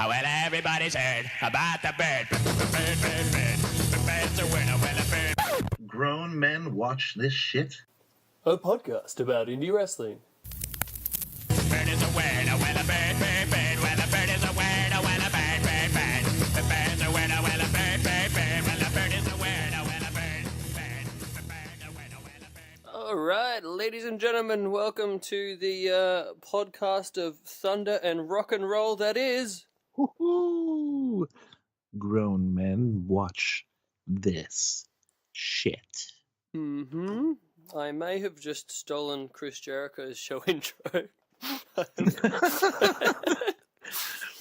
Well, everybody's heard about the bird. The bird's a winner, well, a bird. Grown men watch this shit? A podcast about indie wrestling. Bird is a winner, well, a bird. Well, a bird is a winner, well, a bird. The bird's a winner, well, a bird. Well, a bird is a winner, well, a bird. The bird's a winner, well, a bird. All right, ladies and gentlemen, welcome to the podcast of thunder and rock and roll that is... Woohoo! Grown men watch this shit. Mm-hmm. I may have just stolen Chris Jericho's show intro.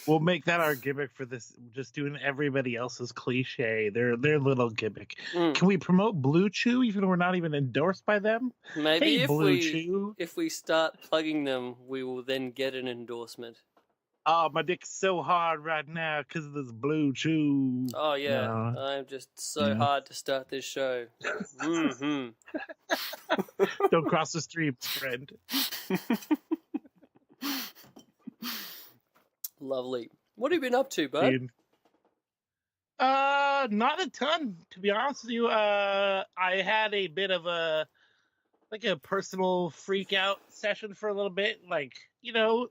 We'll make that our gimmick for this, just doing everybody else's cliche, their little gimmick. Can we promote Blue Chew even though we're not even endorsed by them? Maybe hey, if we start plugging them, we will then get an endorsement. Oh, my dick's so hard right now because of this Blue Chew. Oh, yeah. No. I'm just so hard to start this show. Mm-hmm. Don't cross the streets, friend. Lovely. What have you been up to, bud? Dude. Not a ton, to be honest with you. I had a bit of a personal freak out session for a little bit. Like, you know,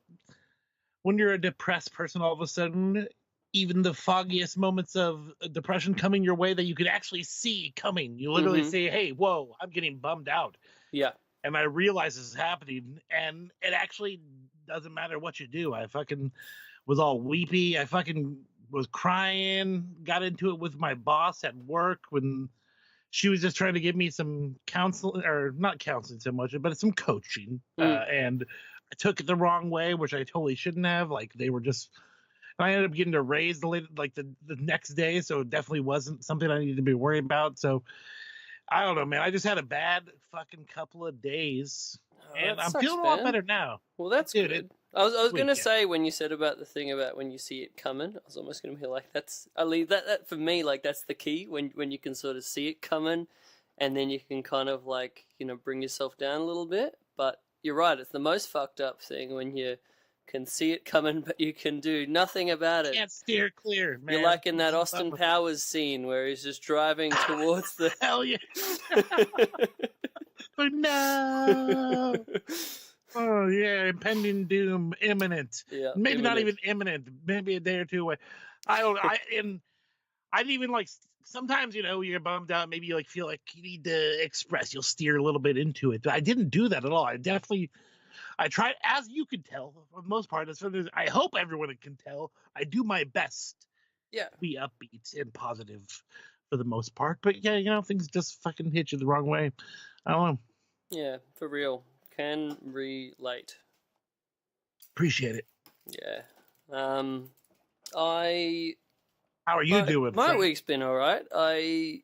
when you're a depressed person, all of a sudden, even the foggiest moments of depression coming your way that you could actually see coming, you literally say, hey, whoa, I'm getting bummed out. Yeah. And I realize this is happening, and it actually doesn't matter what you do. I fucking was all weepy. I fucking was crying, got into it with my boss at work when she was just trying to give me some counseling, or not counseling so much, but some coaching. And I took it the wrong way, which I totally shouldn't have. Like, they were just... I ended up getting a raise the next day, so it definitely wasn't something I needed to be worried about. So, I don't know, man. I just had a bad fucking couple of days, and I'm feeling a lot better now. Well, that's good. I was going to say, when you said about the thing about when you see it coming, I was almost going to be like, that for me, like, that's the key, when you can sort of see it coming, and then you can kind of, like, you know, bring yourself down a little bit. But you're right, it's the most fucked up thing when you can see it coming, but you can do nothing about it. Can't steer clear, man. You're like in that Austin Powers scene where he's just driving towards the... Hell yeah. But no. Oh, yeah, impending doom, imminent. Yeah, maybe not even imminent, maybe a day or two away. I didn't even, like, sometimes, you know, you're bummed out, maybe you, like, feel like you need to express, you'll steer a little bit into it. But I didn't do that at all. I tried, as you could tell, for the most part, I hope everyone can tell, I do my best to be upbeat and positive for the most part. But, yeah, you know, things just fucking hit you the wrong way. I don't know. Yeah, for real. Can relate. Appreciate it. Yeah. How are you doing? My week's been all right. I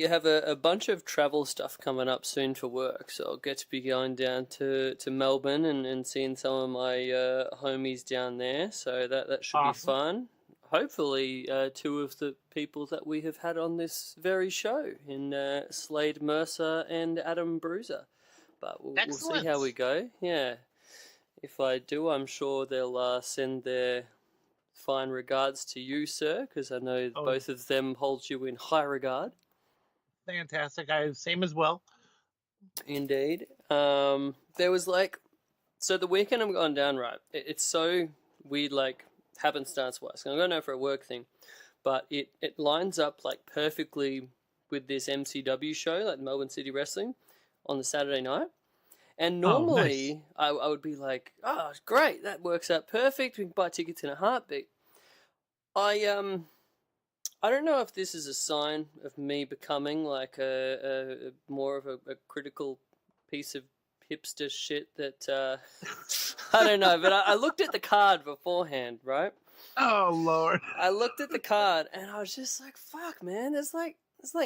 have a bunch of travel stuff coming up soon for work, so I'll get to be going down to Melbourne and seeing some of my homies down there, so that should be fun. Hopefully, two of the people that we have had on this very show, in Slade Mercer and Adam Bruiser. But we'll see how we go. Yeah. If I do, I'm sure they'll send their fine regards to you, sir, because I know both of them hold you in high regard. Fantastic. Same as well. Indeed. There was so the weekend I'm going down, right? It's so weird, like, happenstance-wise. I'm going there for a work thing, but it lines up, like, perfectly with this MCW show, like Melbourne City Wrestling, on the Saturday night. And normally, nice. I would be like, oh, great, that works out perfect. We can buy tickets in a heartbeat. I don't know if this is a sign of me becoming like a more of a critical piece of hipster shit that I don't know, but I looked at the card beforehand, right? Oh Lord! I looked at the card and I was just like, "Fuck, man! There's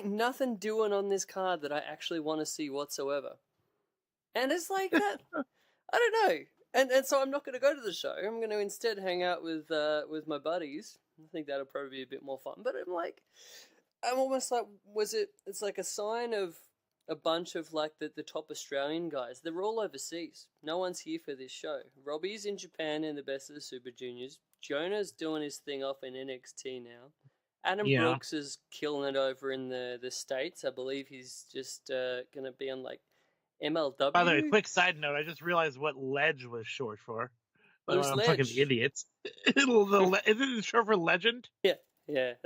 nothing doing on this card that I actually want to see whatsoever." And it's like that. I don't know, and so I'm not going to go to the show. I'm going to instead hang out with my buddies. I think that'll probably be a bit more fun. But I'm almost like, it's like a sign of a bunch of like the top Australian guys. They're all overseas. No one's here for this show. Robbie's in Japan in the Best of the Super Juniors. Jonah's doing his thing off in NXT now. Adam Brooks is killing it over in the States. I believe he's just going to be on like MLW. By the way, quick side note, I just realized what ledge was short for. Who's I'm Ledge? fucking idiots. Isn't it short for legend? Yeah.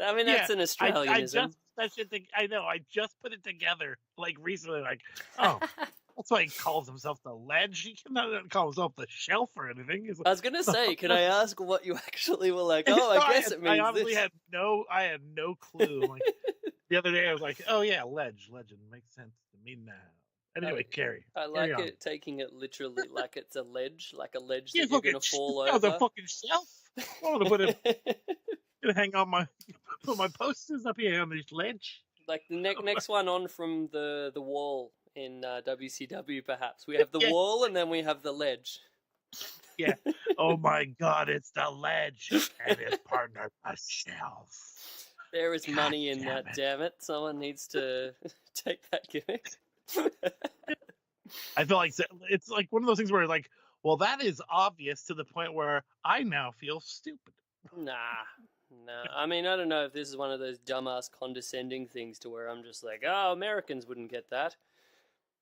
I mean, that's an Australianism. I know. I just put it together like recently. Like, oh, that's why he calls himself the Ledge. He cannot call himself the Shelf or anything. I was gonna say, can I ask what you actually were like? Oh, I guess it means I honestly this. I had no clue. Like, the other day, I was like, oh yeah, legend makes sense to me now. Anyway, carry. I like on. it taking it literally like it's a ledge, like a ledge Yeah, that you're gonna fall over. The fucking shelf. I want to put it. Gonna hang on put my posters up here on this ledge. Like the next one on from the wall in WCW, perhaps. We have the wall and then we have the ledge. Yeah. Oh my God, it's the ledge and his partner, a shelf. There is money in that, damn it. Someone needs to take that gimmick. I feel like it's like one of those things where like, well, that is obvious to the point where I now feel stupid. Nah. I mean, I don't know if this is one of those dumbass condescending things to where I'm just like, oh, Americans wouldn't get that.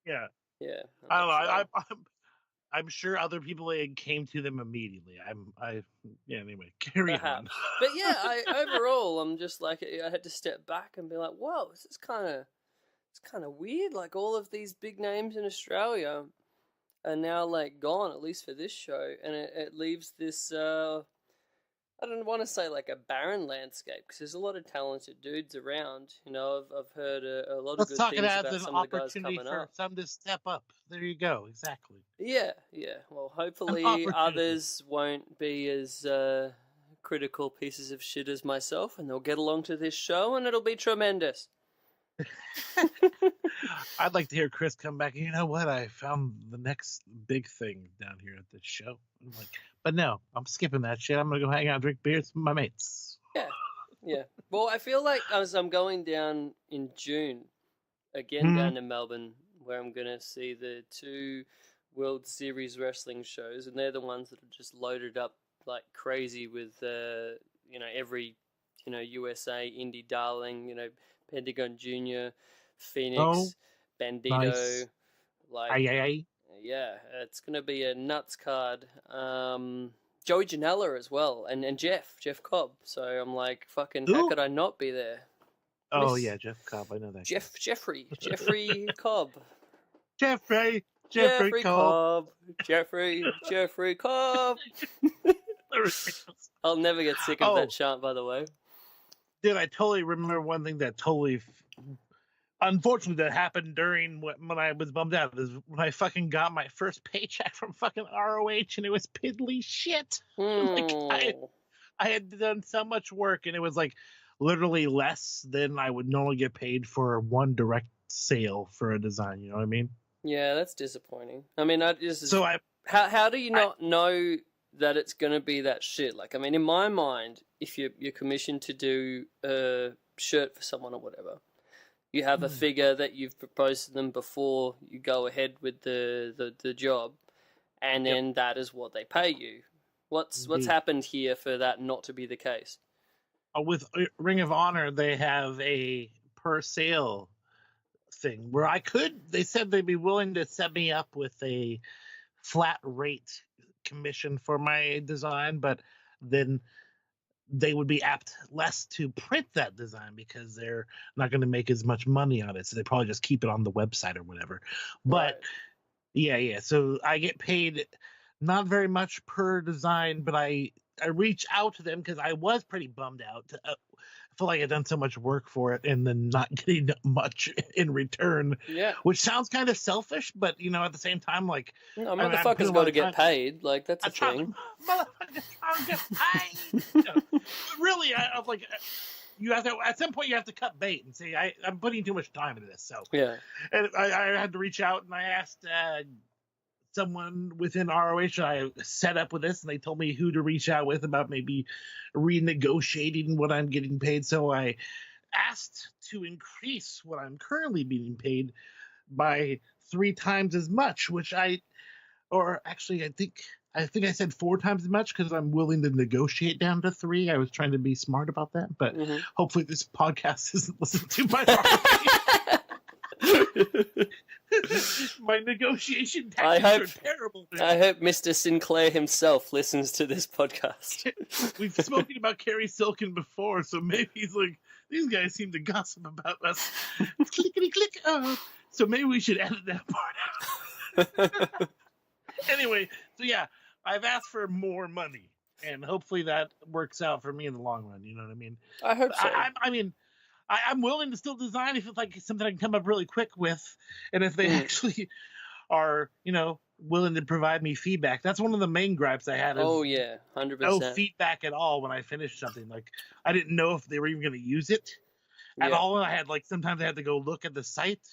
Yeah. Yeah. I don't know. I'm sure other people came to them immediately. Anyway, carry on. But yeah, overall, I'm just like, I had to step back and be like, whoa, this is kind of weird. Like all of these big names in Australia are now like gone, at least for this show, and it leaves this. I don't want to say like a barren landscape because there's a lot of talented dudes around. You know, I've heard a lot of good things about some of the guys coming up. Some to step up. There you go. Exactly. Yeah. Well, hopefully others won't be as critical pieces of shit as myself, and they'll get along to this show, and it'll be tremendous. I'd like to hear Chris come back. You know what? I found the next big thing down here at this show. I'm like, but no, I'm skipping that shit. I'm gonna go hang out, and drink beers with my mates. Yeah. Well, I feel like as I'm going down in June, again down to Melbourne, where I'm gonna see the 2 World Series wrestling shows, and they're the ones that are just loaded up like crazy with every USA indie darling, Pentagon Jr., Phoenix, Bandito, nice. like yeah, it's gonna be a nuts card. Joey Janela as well, and Jeff Cobb. So I'm like, fucking, how could I not be there? Oh yeah, Jeff Cobb, I know that. Jeffrey Cobb. Jeffrey Cobb. Jeffrey Cobb. I'll never get sick of that chant, by the way. Dude, I totally remember one thing that unfortunately that happened during when I was bummed out is when I fucking got my first paycheck from fucking ROH and it was piddly shit. Like I had done so much work and it was like literally less than I would normally get paid for one direct sale for a design. You know what I mean? Yeah, that's disappointing. I mean, how do you not know that it's going to be that shit? Like, I mean, in my mind, if you're commissioned to do a shirt for someone or whatever, you have a figure that you've proposed to them before you go ahead with the job, and then that is what they pay you. What's happened here for that not to be the case? With Ring of Honor, they have a per sale thing where they said they'd be willing to set me up with a flat rate commission for my design, but then they would be apt less to print that design because they're not going to make as much money on it, so they probably just keep it on the website or whatever. But yeah, so I get paid not very much per design, but I reach out to them because I was pretty bummed out. I feel like I've done so much work for it and then not getting much in return. Yeah, which sounds kind of selfish, but at the same time, like, no, motherfuckers got to get paid. Like, that's a thing. Motherfuckers trying to get paid. Really, I'm like, you have to at some point you have to cut bait and say I'm putting too much time into this. So yeah, and I had to reach out and I asked someone within ROH I set up with this, and they told me who to reach out with about maybe renegotiating what I'm getting paid. So I asked to increase what I'm currently being paid by 3 times as much, which I think I said 4 times as much because I'm willing to negotiate down to 3. I was trying to be smart about that, but hopefully this podcast isn't listened to by my negotiation tactics are terrible. Man. I hope Mr. Sinclair himself listens to this podcast. We've spoken about Carrie Silkin before, so maybe he's like, these guys seem to gossip about us. Clickety click. So maybe we should edit that part out. Anyway, so yeah, I've asked for more money, and hopefully that works out for me in the long run. You know what I mean? I hope so. I'm willing to still design if it's like something I can come up really quick with, and if they actually are, willing to provide me feedback. That's one of the main gripes I had. Oh yeah, 100%. No feedback at all when I finished something. Like I didn't know if they were even going to use it at all. I had sometimes I had to go look at the site.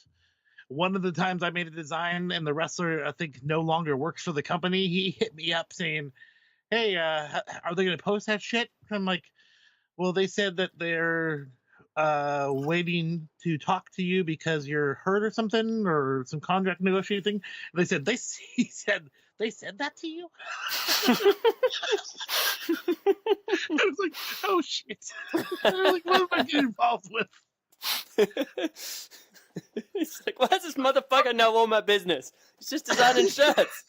One of the times I made a design and the wrestler, I think, no longer works for the company. He hit me up saying, hey, are they going to post that shit? I'm like, well, they said that they're waiting to talk to you because you're hurt or something or some contract negotiating. And they said, they said that to you? I was like, oh, shit. I was like, what am I getting involved with? He's like, why does this motherfucker know all my business? He's just designing shirts.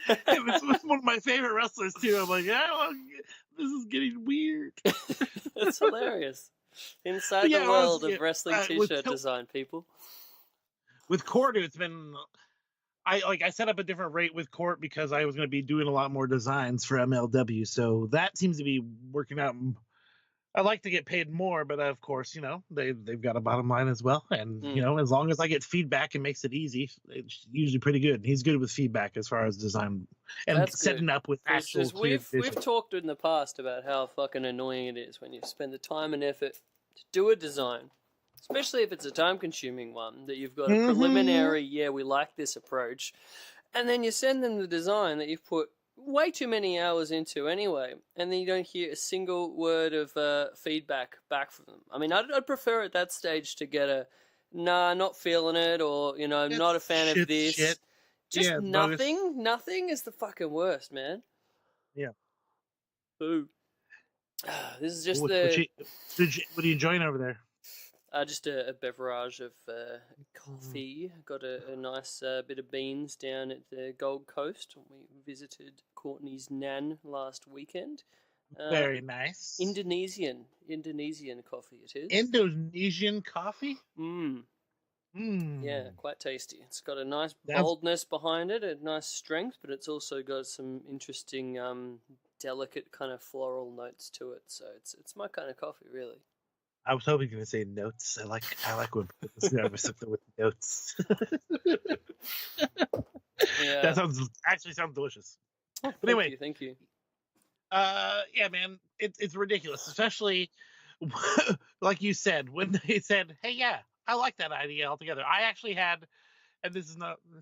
It's one of my favorite wrestlers too. I'm like, this is getting weird. That's hilarious. Inside the world of wrestling t-shirt design, people. With Court, it's been I set up a different rate with Court because I was going to be doing a lot more designs for MLW, so that seems to be working out. I like to get paid more, but of course, they've got a bottom line as well. And, as long as I get feedback, it makes it easy. It's usually pretty good. He's good with feedback as far as design and That's setting good. up with actual We've talked in the past about how fucking annoying it is when you spend the time and effort to do a design, especially if it's a time-consuming one, that you've got a preliminary, we like this approach, and then you send them the design that you've put way too many hours into anyway, and then you don't hear a single word of feedback back from them. I mean, I'd prefer at that stage to get a, nah, not feeling it, or, not a fan of this. Shit. Just nothing. Nothing is the fucking worst, man. Yeah. Ooh. This is just what are you enjoying over there? Just a beverage of coffee. Got a nice bit of beans down at the Gold Coast. We visited Courtney's nan last weekend. Very nice. Indonesian coffee it is. Indonesian coffee? Yeah, quite tasty. It's got a nice boldness behind it, a nice strength, but it's also got some interesting, delicate kind of floral notes to it. So it's my kind of coffee, really. I was hoping you were going to say notes. I like when people say something with notes. Yeah. That sounds delicious. But anyway, thank you. Yeah, man, it's ridiculous, especially like you said when they said, "Hey, yeah, I like that idea altogether." I actually had, and this is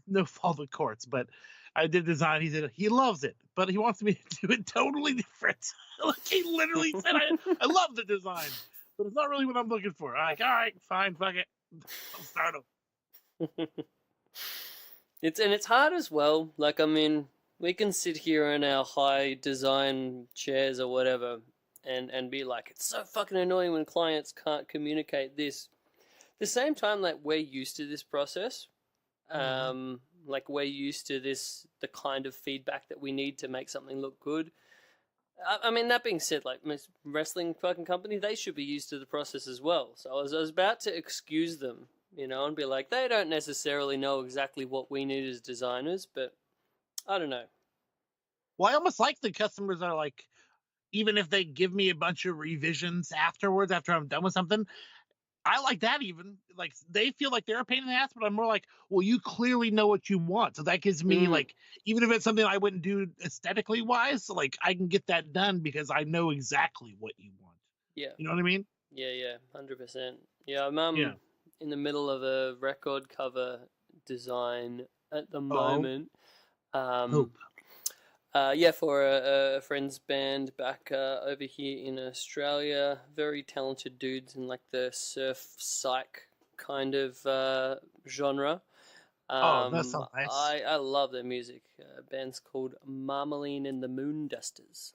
no fault of Court's, but I did design. He said he loves it, but he wants me to do it totally different. Like he literally said, "I love the design." But it's not really what I'm looking for. I'm like, all right, fine, fuck it. I'll start them. It's hard as well. Like, I mean, we can sit here in our high design chairs or whatever and be like, it's so fucking annoying when clients can't communicate this. At the same time, like, we're used to this process. Like, we're used to the kind of feedback that we need to make something look good. I mean, that being said, like, wrestling fucking company, they should be used to the process as well. So I was about to excuse them, and be like, they don't necessarily know exactly what we need as designers, but I don't know. Well, I almost like the customers are like, even if they give me a bunch of revisions afterwards, after I'm done with something, I like that even. Like, they feel like they're a pain in the ass, but I'm more like, well, you clearly know what you want. So that gives me, like, even if it's something I wouldn't do aesthetically wise, like, I can get that done because I know exactly what you want. Yeah. You know what I mean? Yeah, 100%. Yeah, I'm in the middle of a record cover design at the moment. For a friend's band back over here in Australia. Very talented dudes in like the surf psych kind of genre. That sounds nice. I love their music. Band's called Marmalene and the Moon Dusters.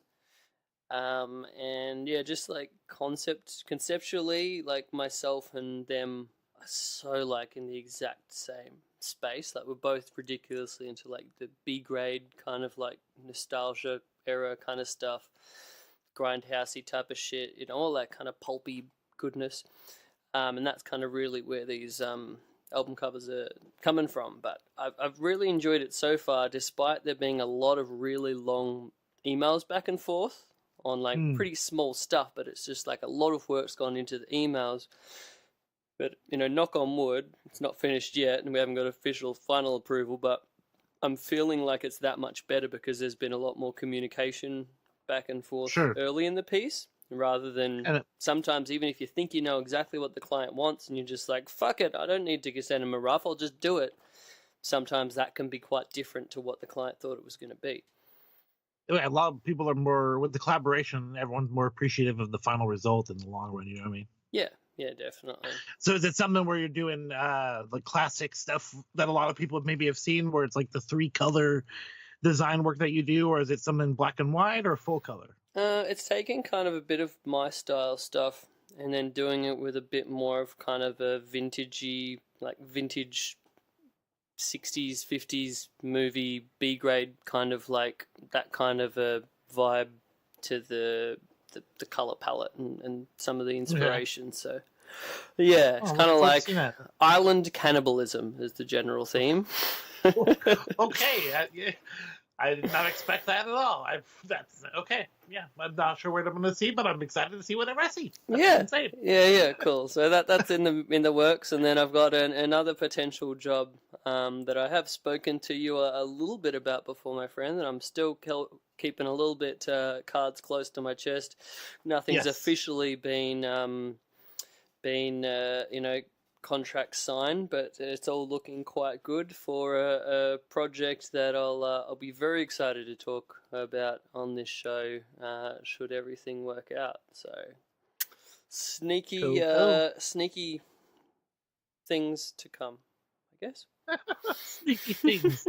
And yeah, just like conceptually, like myself and them are so like in the exact same space. Like we're both ridiculously into like the B grade kind of like nostalgia era kind of stuff, grindhousey type of shit, all that kind of pulpy goodness. And that's kind of really where these album covers are coming from. But I've really enjoyed it so far, despite there being a lot of really long emails back and forth on like pretty small stuff. But it's just like a lot of work's gone into the emails. But knock on wood, it's not finished yet, and we haven't got official final approval. But I'm feeling like it's that much better because there's been a lot more communication back and forth early in the piece. Rather than sometimes, even if you think you know exactly what the client wants and you're just like, fuck it, I don't need to send him a rough, I'll just do it. Sometimes that can be quite different to what the client thought it was going to be. A lot of people are more, with the collaboration, everyone's more appreciative of the final result in the long run, you know what I mean? Yeah, definitely. So is it something where you're doing the classic stuff that a lot of people maybe have seen, where it's like the 3-color design work that you do, or is it something black and white or full color? It's taking kind of a bit of my style stuff and then doing it with a bit more of kind of a vintagey, like vintage 60s, 50s movie B-grade kind of like that kind of a vibe to the color palette and some of the inspiration. Yeah. So, yeah, it's kind of like island cannibalism is the general theme. Okay, I did not expect that at all. That's okay. Yeah, I'm not sure what I'm going to see, but I'm excited to see whatever I see. That's insane. Yeah, cool. So that's in the works, and then I've got another potential job that I have spoken to you a little bit about before, my friend, and I'm still keeping a little bit cards close to my chest. Nothing's officially been contract signed, but it's all looking quite good for a project that I'll be very excited to talk about on this show should everything work out. So sneaky things to come, I guess. Sneaky things.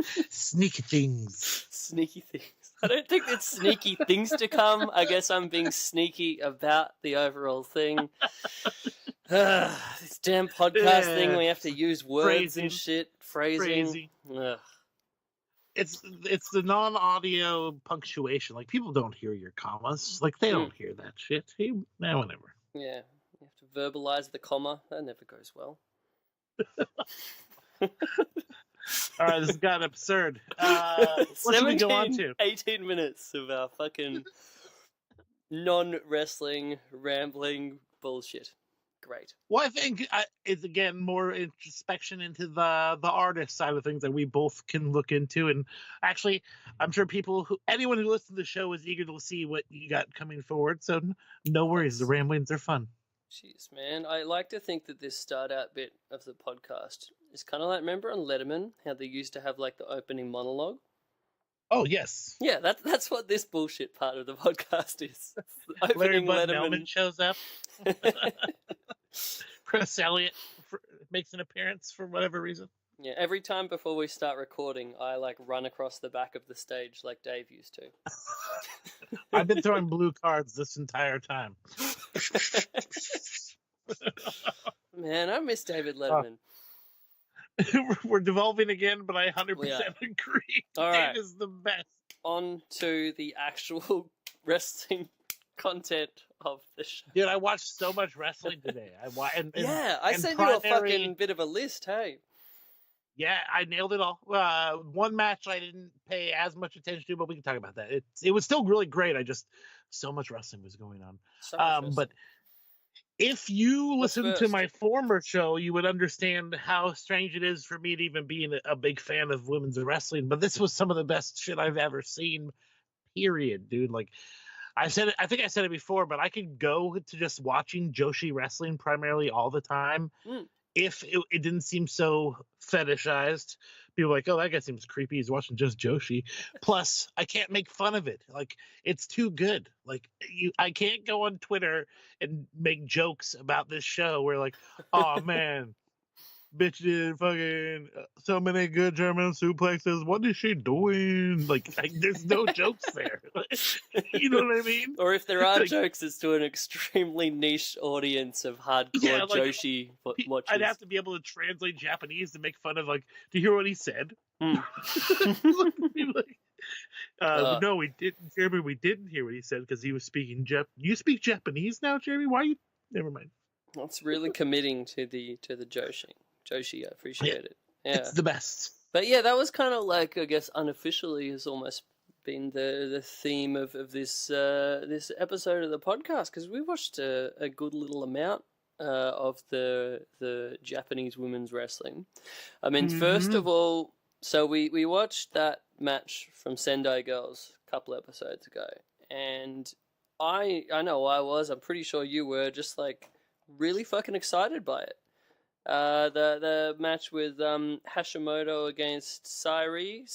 I don't think it's sneaky things to come. I guess I'm being sneaky about the overall thing. This damn podcast thing, we have to use words and shit, phrasing. It's the non-audio punctuation. Like, people don't hear your commas. Like, they don't hear that shit. Whatever. Yeah, you have to verbalize the comma. That never goes well. All right, this has gotten absurd. What should we go on to? 18 minutes of our fucking non-wrestling, rambling bullshit. Great. Well, I think it's, again, more introspection into the artist side of things that we both can look into. And actually, I'm sure anyone who listens to the show is eager to see what you got coming forward. So no worries. The ramblings are fun. Jeez, man. I like to think that this start out bit of the podcast is kind of like, remember on Letterman, how they used to have like the opening monologue? Oh, yes. Yeah, that's what this bullshit part of the podcast is. Larry Bud Melman shows up. Chris Elliott makes an appearance for whatever reason. Yeah, every time before we start recording, I like run across the back of the stage like Dave used to. I've been throwing blue cards this entire time. Man, I miss David Letterman. We're devolving again, but I 100% agree. All right. Dave is the best. On to the actual wrestling content of the show. Dude, I watched so much wrestling today. I sent you a fucking bit of a list, hey. Yeah, I nailed it all. One match I didn't pay as much attention to, but we can talk about that. It was still really great. So much wrestling was going on. But if you listened to my former show, you would understand how strange it is for me to even be a big fan of women's wrestling. But this was some of the best shit I've ever seen, period, dude. Like, I think I said it before, but I could go to just watching Joshi wrestling primarily all the time if it didn't seem so fetishized. People are like, oh, that guy seems creepy. He's watching just Joshi. Plus, I can't make fun of it. Like, it's too good. Like, I can't go on Twitter and make jokes about this show where, like, oh, man, bitch did fucking so many good German suplexes. What is she doing? Like there's no jokes there. You know what I mean? Or if there are Like, jokes, it's to an extremely niche audience of hardcore like, Joshi watchers. I'd have to be able to translate Japanese to make fun of, like, do you hear what he said? Mm. No, we didn't, Jeremy. We didn't hear what he said because he was speaking You speak Japanese now, Jeremy? Why you? Never mind. That's really committing to the Joshi. Joshi, I appreciate it. Yeah, It's the best. but yeah, that was kind of like, I guess, unofficially has almost been the theme of this this episode of the podcast, because we watched a good little amount of the Japanese women's wrestling. I mean, first of all, so we watched that match from Sendai Girls a couple episodes ago, and I know I'm pretty sure you were just like really fucking excited by it. The match with Hashimoto against Sari.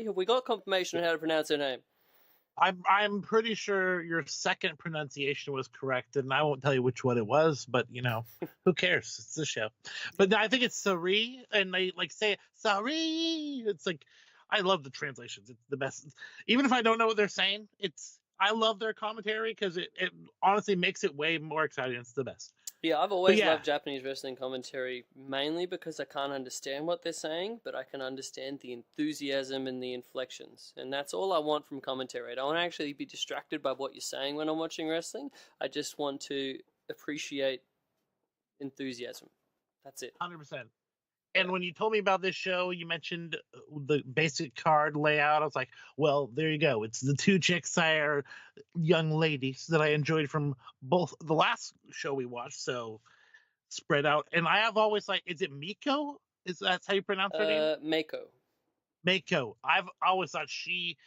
Have we got confirmation on how to pronounce her name? I'm pretty sure your second pronunciation was correct, and I won't tell you which one it was, but you know, who cares? It's the show. But I think it's Sari, and they like say it, Sari. It's like, I love the translations. It's the best. Even if I don't know what they're saying, I love their commentary because it honestly makes it way more exciting. It's the best. Yeah, I've always loved Japanese wrestling commentary, mainly because I can't understand what they're saying, but I can understand the enthusiasm and the inflections. And that's all I want from commentary. I don't want to actually be distracted by what you're saying when I'm watching wrestling. I just want to appreciate enthusiasm. That's it. 100%. And when you told me about this show, you mentioned the basic card layout. I was like, well, there you go. It's the two chicks that are young ladies that I enjoyed from both the last show we watched. So spread out. And I have always like, is it Miko? Is that how you pronounce her name? Mako. I've always thought she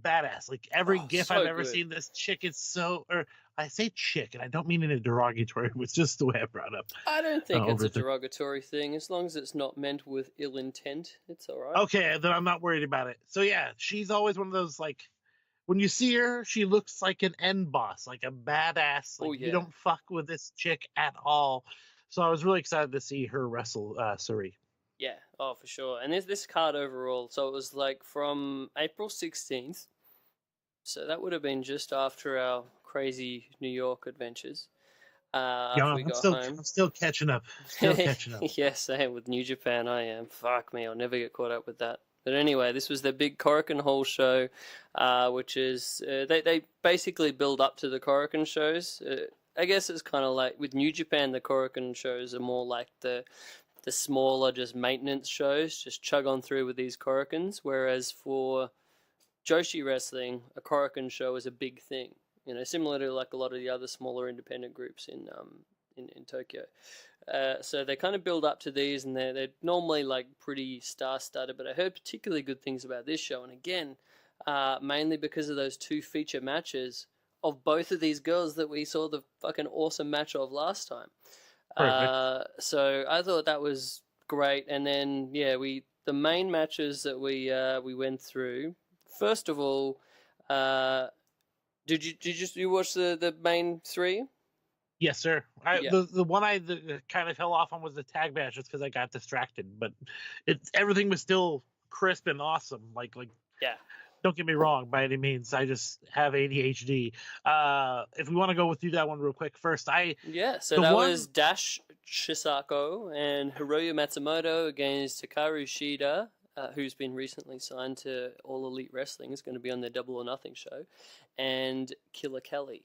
badass. Like every GIF I've ever seen, this chick is so, or I say chick, and I don't mean in a derogatory. It was just the way I brought up. I don't think it's a derogatory thing. As long as it's not meant with ill intent, it's all right. Okay, then I'm not worried about it. So yeah, she's always one of those, like, when you see her, she looks like an end boss, like a badass. Like, you don't fuck with this chick at all. So I was really excited to see her wrestle Suri. Yeah, for sure. And this card overall, so it was like from April 16th. So that would have been just after our crazy New York adventures. I'm still catching up. Yes, same with New Japan. I am. Fuck me, I'll never get caught up with that. But anyway, this was the big Korakuen Hall show, which is they basically build up to the Korakuen shows. I guess it's kind of like with New Japan, the Korakuen shows are more like the smaller, just maintenance shows, just chug on through with these Korakuens. Whereas for Joshi wrestling, a Korakuen show is a big thing. You know, similar to like a lot of the other smaller independent groups in Tokyo. So they kind of build up to these, and they're normally like pretty star-studded. But I heard particularly good things about this show, and again, mainly because of those two feature matches of both of these girls that we saw the fucking awesome match of last time. So I thought that was great, and then the main matches that we went through. First of all, did you watch the main three? Yes, sir. The one I kind of fell off on was the tag match, just because I got distracted. But everything was still crisp and awesome. Like don't get me wrong by any means. I just have ADHD. If we want to go through that one real quick first, was Dash Chisako and Hiroyu Matsumoto against Hikaru Shida, who's been recently signed to All Elite Wrestling, is going to be on their Double or Nothing show, and Killer Kelly,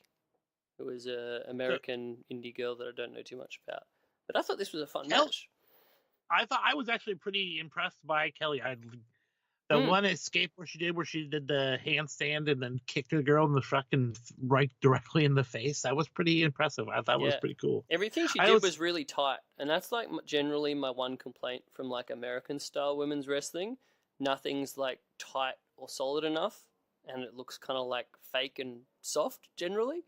who is an American indie girl that I don't know too much about. But I thought this was a fun match. I was actually pretty impressed by Kelly. The one escape where she did the handstand and then kicked the girl in the fucking right directly in the face. That was pretty impressive. I thought it was pretty cool. Everything she did was really tight, and that's like generally my one complaint from like American style women's wrestling. Nothing's like tight or solid enough, and it looks kind of like fake and soft generally.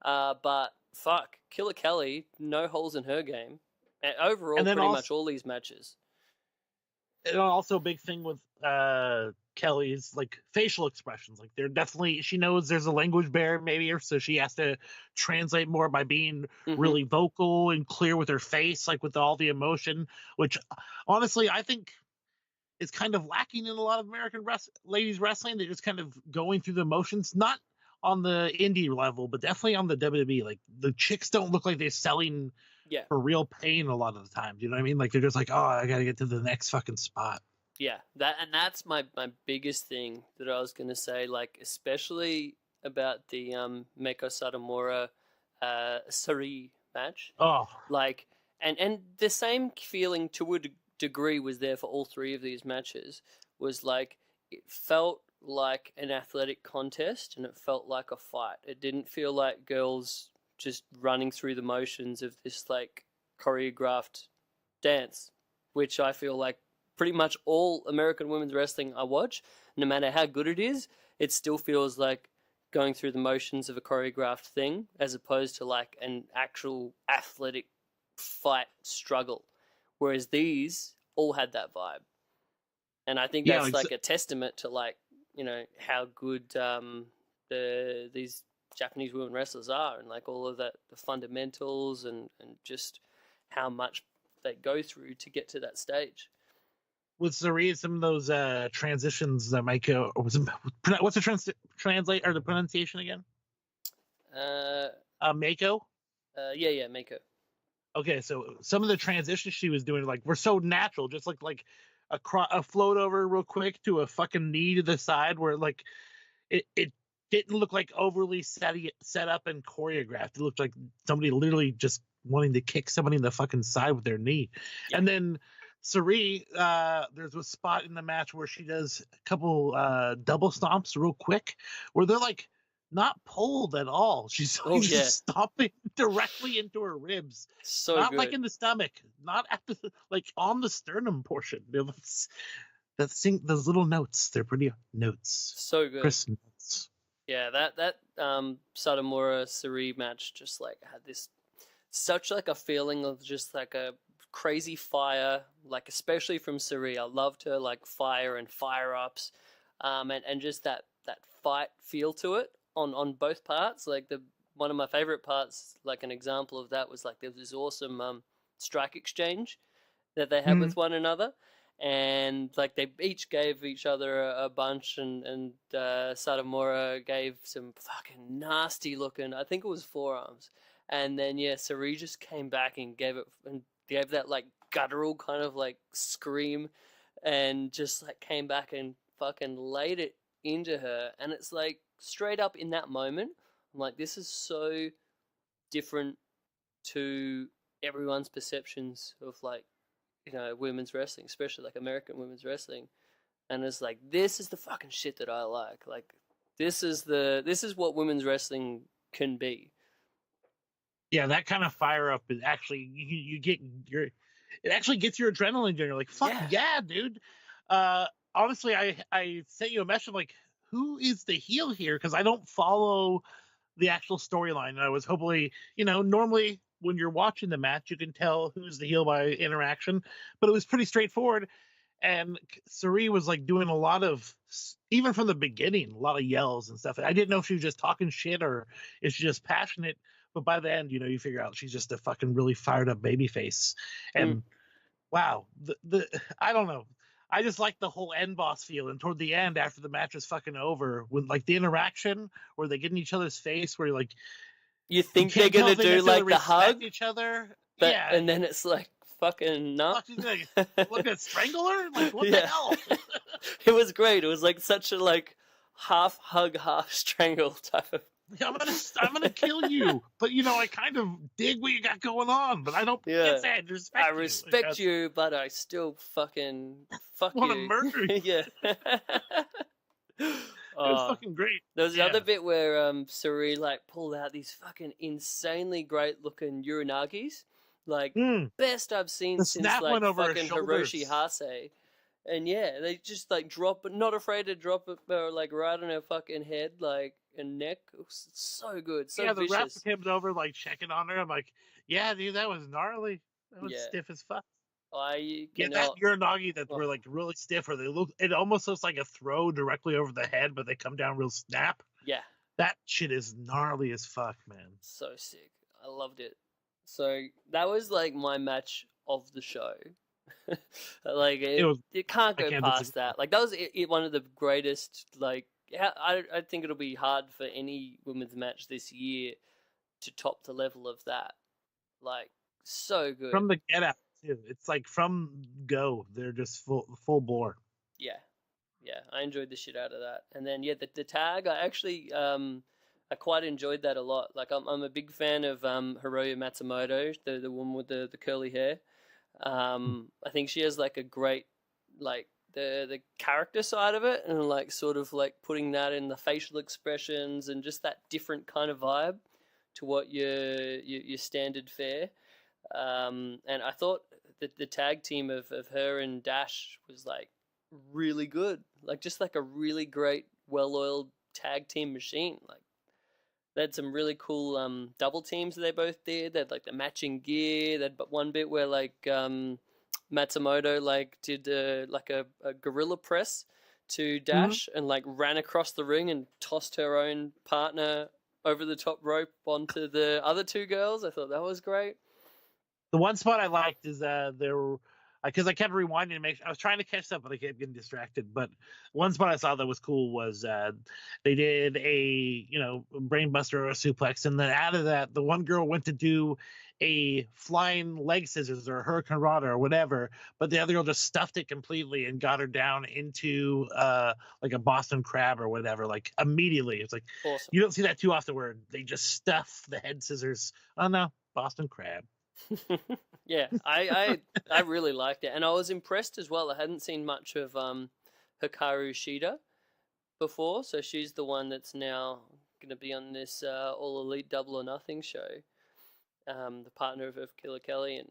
But fuck, Killer Kelly, no holes in her game, and overall pretty much all these matches. And also a big thing with Kelly's like facial expressions. Like they're definitely, she knows there's a language barrier maybe, so she has to translate more by being really vocal and clear with her face, like with all the emotion, which honestly I think is kind of lacking in a lot of American ladies wrestling. They're just kind of going through the motions, not on the indie level, but definitely on the WWE. Like the chicks don't look like they're selling for real pain a lot of the time. You know what I mean? Like they're just like, oh, I gotta get to the next fucking spot. Yeah, that's my biggest thing that I was gonna say. Like especially about the Meiko Satomura Sari match. Oh, like and the same feeling to a degree was there for all three of these matches. Was like it felt like an athletic contest and it felt like a fight. It didn't feel like girls just running through the motions of this like choreographed dance, which I feel like pretty much all American women's wrestling I watch, no matter how good it is, it still feels like going through the motions of a choreographed thing as opposed to like an actual athletic fight struggle. Whereas these all had that vibe. And I think that's like a testament to like, you know, how good these Japanese women wrestlers are, and like all of that, the fundamentals and just how much they go through to get to that stage. With Sari, some of those transitions that might go. What's the translate or the pronunciation again? Mako. Yeah, Mako. Okay, so some of the transitions she was doing like were so natural, just like a float over real quick to a fucking knee to the side, where like it didn't look like overly set up and choreographed. It looked like somebody literally just wanting to kick somebody in the fucking side with their knee. Yeah. And then Sari, there's a spot in the match where she does a couple double stomps real quick, where they're like not pulled at all. She's just stomping directly into her ribs. So not good. Like in the stomach, not at the like on the sternum portion. Those little notes, they're pretty notes. So good. Crisp notes. Yeah, that Satomura Sari match just like had this such like a feeling of just like a crazy fire, like especially from Sari. I loved her like fire and fire ups, and just that fight feel to it on both parts. Like one of my favorite parts, like an example of that was like there was this awesome strike exchange that they had with one another. And like they each gave each other a bunch, and Satomura gave some fucking nasty looking, I think it was forearms, and then Sari just came back and gave that like guttural kind of like scream, and just like came back and fucking laid it into her, and it's like straight up in that moment, I'm like, this is so different to everyone's perceptions of like, you know, women's wrestling, especially like American women's wrestling, and it's like this is the fucking shit that I like. Like this is what women's wrestling can be. Yeah, that kind of fire up is actually it actually gets your adrenaline. You're like, fuck yeah, dude. Honestly, I sent you a message like, who is the heel here? Because I don't follow the actual storyline, and I was hopefully, you know, normally when you're watching the match, you can tell who's the heel by interaction, but it was pretty straightforward. And Sari was like doing a lot of, even from the beginning, a lot of yells and stuff. I didn't know if she was just talking shit or if she's just passionate. But by the end, you know, you figure out she's just a fucking really fired up baby face. And wow, I don't know. I just like the whole end boss feel. And toward the end, after the match is fucking over, when like the interaction where they get in each other's face, where like, you think they're gonna do like the hug each other, and then it's like fucking not. Look at strangler, like what the hell? It was great. It was like such a like half hug, half strangle type of. I'm gonna kill you, but you know I kind of dig what you got going on, but I don't. Can't say I respect you, but I still fucking fuck want you. to murder you. Yeah. It was fucking great. There was the other bit where Sari like pulled out these fucking insanely great looking uranagis, like best I've seen since like fucking Hiroshi Hase. And they just like drop it, not afraid to drop it like right on her fucking head, like and neck. It was so good, so the vicious. ref came over like checking on her. I'm like, yeah, dude, that was gnarly. That was stiff as fuck. I Yeah, that cannot. Uranagi that Oh, were like really stiff, or it almost looks like a throw directly over the head, but they come down real snap. yeah, That shit is gnarly as fuck, man. so sick. I loved it. So that was like my match of the show. Like It was. it can't I go can't past disagree. that. Like that was one of the greatest. Like I think it'll be hard for any women's match this year to top the level of that. Like so good. From the get out too. It's like from go, they're just full bore. Yeah, yeah, I enjoyed the shit out of that. And then yeah, the tag, I actually I quite enjoyed that a lot. Like I'm a big fan of Hiroyo Matsumoto, the woman with the curly hair. I think she has like a great like the character side of it, and like sort of like putting that in the facial expressions and just that different kind of vibe to what your standard fare. And I thought that the tag team of her and Dash was like really good, like just like a really great, well-oiled tag team machine. Like they had some really cool double teams that they both did. They had like the matching gear. They had one bit where like Matsumoto like did like a gorilla press to Dash and like ran across the ring and tossed her own partner over the top rope onto the other two girls. I thought that was great. The one spot I liked is there were, because I kept rewinding to I was trying to catch stuff, but I kept getting distracted. But one spot I saw that was cool was they did a brainbuster or a suplex, and then out of that, the one girl went to do a flying leg scissors or a hurricane rod or whatever, but the other girl just stuffed it completely and got her down into like a Boston crab or whatever, like immediately. It's like Awesome. you don't see that too often where they just stuff the head scissors. Oh no, Boston crab. Yeah, I really liked it, and I was impressed as well. I hadn't seen much of Hikaru Shida before, so she's the one that's now going to be on this All Elite Double or Nothing show, the partner of Killer Kelly, and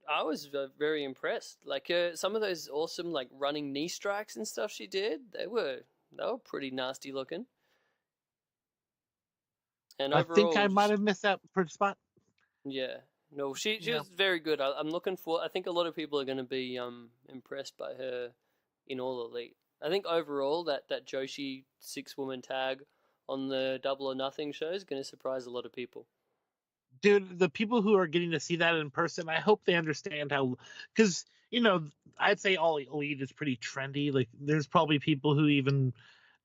I was very impressed. Like some of those awesome like running knee strikes and stuff she did, they were pretty nasty looking. And I overall, think I might have missed that first spot. yeah. No, she was very good. I'm looking for. I think a lot of people are going to be impressed by her in All Elite. I think overall that Joshi 6-woman tag on the Double or Nothing show is going to surprise a lot of people. Dude, the people who are getting to see that in person, I hope they understand how, because I'd say All Elite is pretty trendy. Like there's probably people who even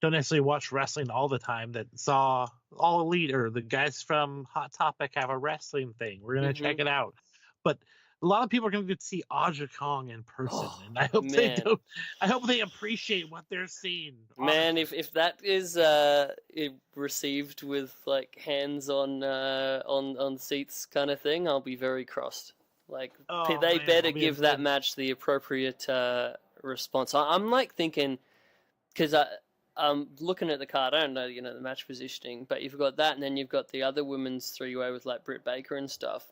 don't necessarily watch wrestling all the time that saw All Elite, or the guys from Hot Topic have a wrestling thing. We're gonna check it out. But a lot of people are gonna get to see Aja Kong in person, and I hope they don't. I hope they appreciate what they're seeing. Man, if that is received with like hands on seats kind of thing, I'll be very crossed. Like they better give that match the appropriate response. I'm like thinking, because I'm looking at the card. I don't know, the match positioning, but you've got that, and then you've got the other women's three-way with like Britt Baker and stuff.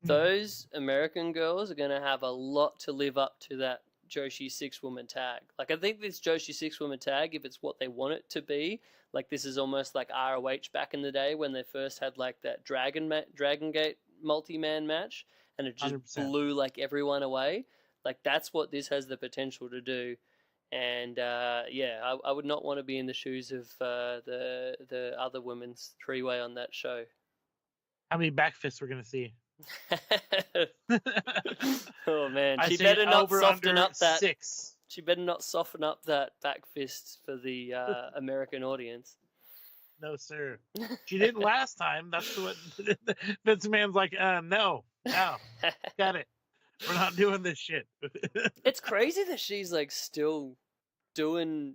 Those American girls are going to have a lot to live up to that Joshi 6-woman tag. Like I think this Joshi 6-woman tag, if it's what they want it to be, like this is almost like ROH back in the day when they first had like that Dragon Gate multi-man match, and it just 100%. blew like everyone away. Like that's what this has the potential to do. And I would not want to be in the shoes of the other women's three-way on that show. How many back fists we're gonna see? Oh man, she better not soften up that 6. She better not soften up that back fist for the American audience. No, sir. She didn't last time. That's what Vince McMahon's like. No, got it. We're not doing this shit. It's crazy that she's like still doing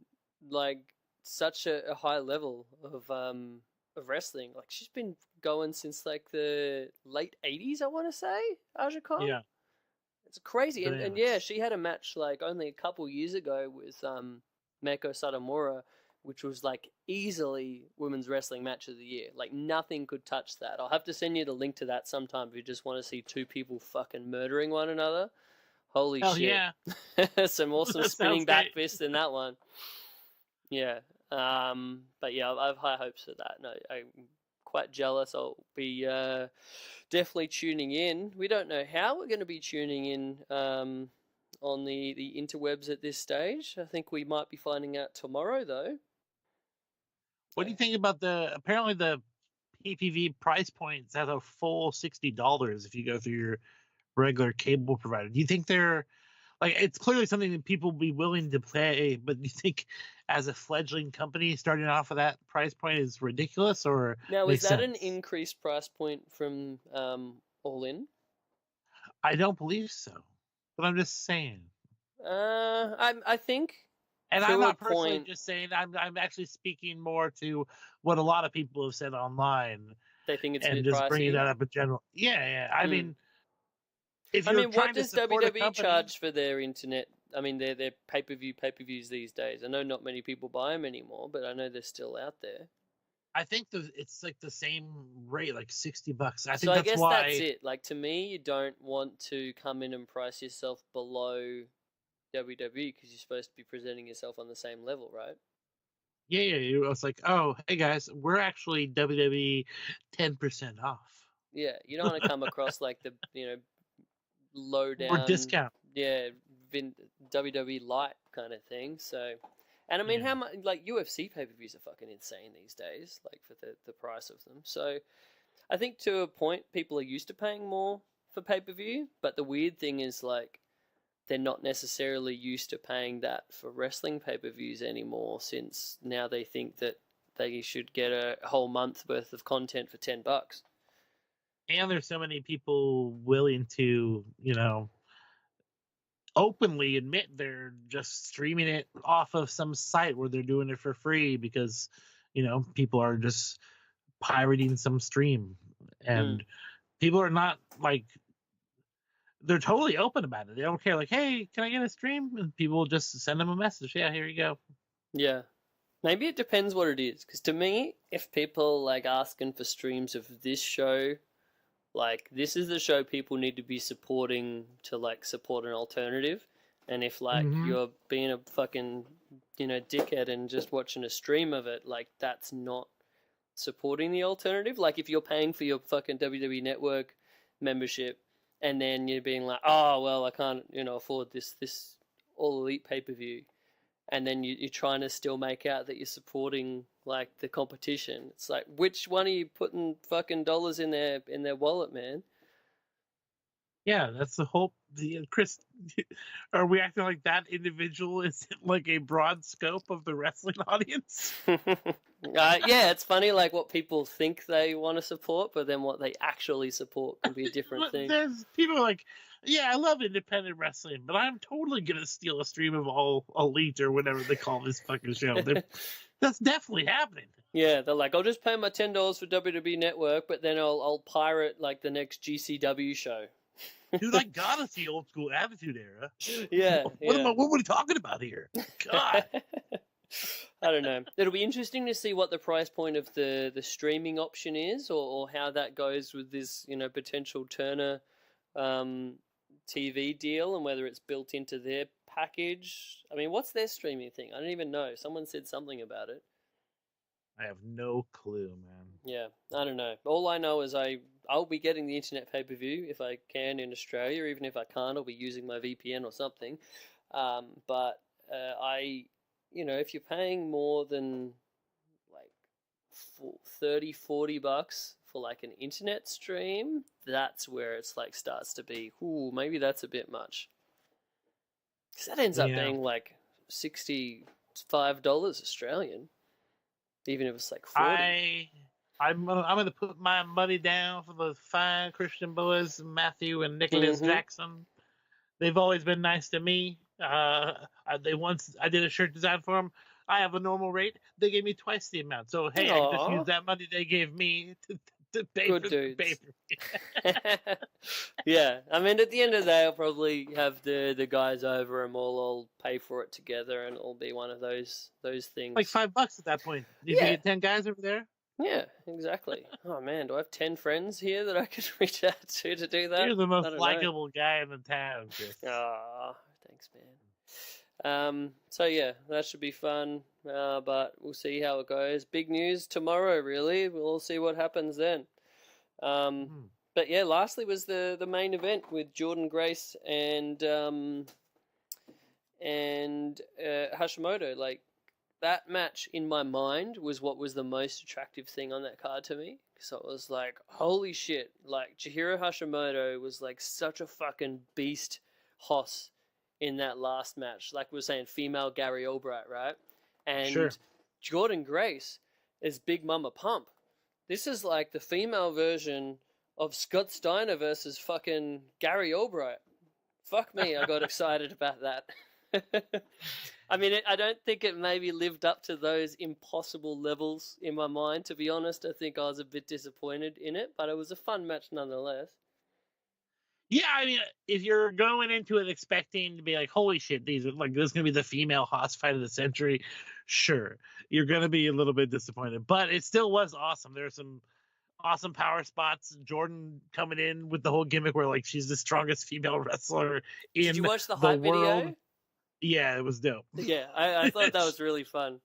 like such a high level of wrestling. Like she's been going since like the late 80s, I want to say, Aja Kong. Yeah. It's crazy. And yeah, she had a match like only a couple years ago with Meiko Satomura, which was like easily women's wrestling match of the year. Like nothing could touch that. I'll have to send you the link to that sometime if you just want to see two people fucking murdering one another. Holy shit. Yeah. Some awesome spinning back fist in that one. Yeah. But yeah, I have high hopes for that. No, I'm quite jealous. I'll be definitely tuning in. We don't know how we're going to be tuning in on the interwebs at this stage. I think we might be finding out tomorrow, though. What do you think about apparently the PPV price points at a full $60 if you go through your regular cable provider? Do you think they're like, it's clearly something that people will be willing to pay, but do you think as a fledgling company starting off at that price point is ridiculous, or Now, is makes that an sense? increased price point from All In? I don't believe so, but I'm just saying. I think, And to I'm a not personally point, just saying. I'm actually speaking more to what a lot of people have said online, they think it's a and bit just bringing pricey. that up in general. Yeah. I Mm. mean, if I you're mean, what trying to does support a WWE company, charge for their internet? I mean, their pay-per-views these days. I know not many people buy them anymore, but I know they're still out there. I think it's like the same rate, like $60. I So think I that's guess why. that's it. Like, to me, you don't want to come in and price yourself below WWE because you're supposed to be presenting yourself on the same level, right? Yeah. It's like, oh, hey guys, we're actually WWE 10% off. Yeah, you don't want to come across like the low Or down, discount. yeah, WWE light kind of thing. So, and I mean, Yeah. how much like UFC pay-per-views are fucking insane these days, like for the price of them. So, I think to a point, people are used to paying more for pay-per-view, but the weird thing is like they're not necessarily used to paying that for wrestling pay-per-views anymore, since now they think that they should get a whole month worth of content for $10. And there's so many people willing to, openly admit they're just streaming it off of some site where they're doing it for free because, people are just pirating some stream. And people are not like, they're totally open about it. They don't care. Like, hey, can I get a stream? And people will just send them a message. Yeah, here you go. Yeah. Maybe it depends what it is. Because to me, if people like asking for streams of this show, like this is the show people need to be supporting to like support an alternative. And if like you're being a fucking, dickhead and just watching a stream of it, like that's not supporting the alternative. Like if you're paying for your fucking WWE Network membership and then you're being like, oh, well, I can't, afford this All Elite pay-per-view. And then you're trying to still make out that you're supporting like the competition. It's like, which one are you putting fucking dollars in their wallet, man? Yeah, that's the whole. Chris, are we acting like that individual is like a broad scope of the wrestling audience? Yeah, it's funny like what people think they want to support, but then what they actually support can be a different thing. There's people like, yeah, I love independent wrestling, but I'm totally gonna steal a stream of All Elite or whatever they call this fucking show. That's definitely happening. Yeah, they're like, I'll just pay my $10 for WWE Network, but then I'll pirate like the next GCW show. Dude, I gotta see Old School Attitude Era. Yeah. What are we talking about here? God. I don't know. It'll be interesting to see what the price point of the streaming option is, or how that goes with this, potential Turner TV deal, and whether it's built into their package. I mean, what's their streaming thing? I don't even know. Someone said something about it. I have no clue, man. Yeah, I don't know. All I know is I'll be getting the internet pay-per-view if I can in Australia. Even if I can't, I'll be using my VPN or something. But if you're paying more than like $30-$40 for like an internet stream, that's where it's like starts to be, maybe that's a bit much. Because that ends up being like $65 Australian. Even if it's like 40. I'm gonna put my money down for the fine Christian boys, Matthew and Nicholas Jackson. They've always been nice to me. I did a shirt design for them. I have a normal rate. They gave me twice the amount. So hey, I just used that money they gave me to pay for the paper. Yeah, I mean, at the end of the day, I'll probably have the guys over and we'll all pay for it together, and it'll be one of those things. Like $5 at that point. You can get 10 guys over there. Yeah, exactly. Oh man, do I have 10 friends here that I could reach out to do that? You're the most likable guy in the town, Chris. Ah, thanks, man. So yeah, that should be fun. but we'll see how it goes. Big news tomorrow, really. We'll see what happens then. But yeah, lastly was the main event with Jordan Grace and Hashimoto. Like, that match in my mind was what was the most attractive thing on that card to me. So it was like, holy shit! Like, Chihiro Hashimoto was like such a fucking beast hoss in that last match. Like we were saying, female Gary Albright, right? And Jordan Grace is Big Mama Pump. This is like the female version of Scott Steiner versus fucking Gary Albright. Fuck me, I got excited about that. I mean, I don't think it maybe lived up to those impossible levels in my mind, to be honest. I think I was a bit disappointed in it, but it was a fun match nonetheless. Yeah, I mean, if you're going into it expecting to be like, holy shit, this is going to be the female Haas fight of the century, sure, you're going to be a little bit disappointed. But it still was awesome. There were some awesome power spots. Jordan coming in with the whole gimmick where, like, she's the strongest female wrestler in the world. Did you watch the hype video? Yeah, it was dope. Yeah, I thought that was really fun.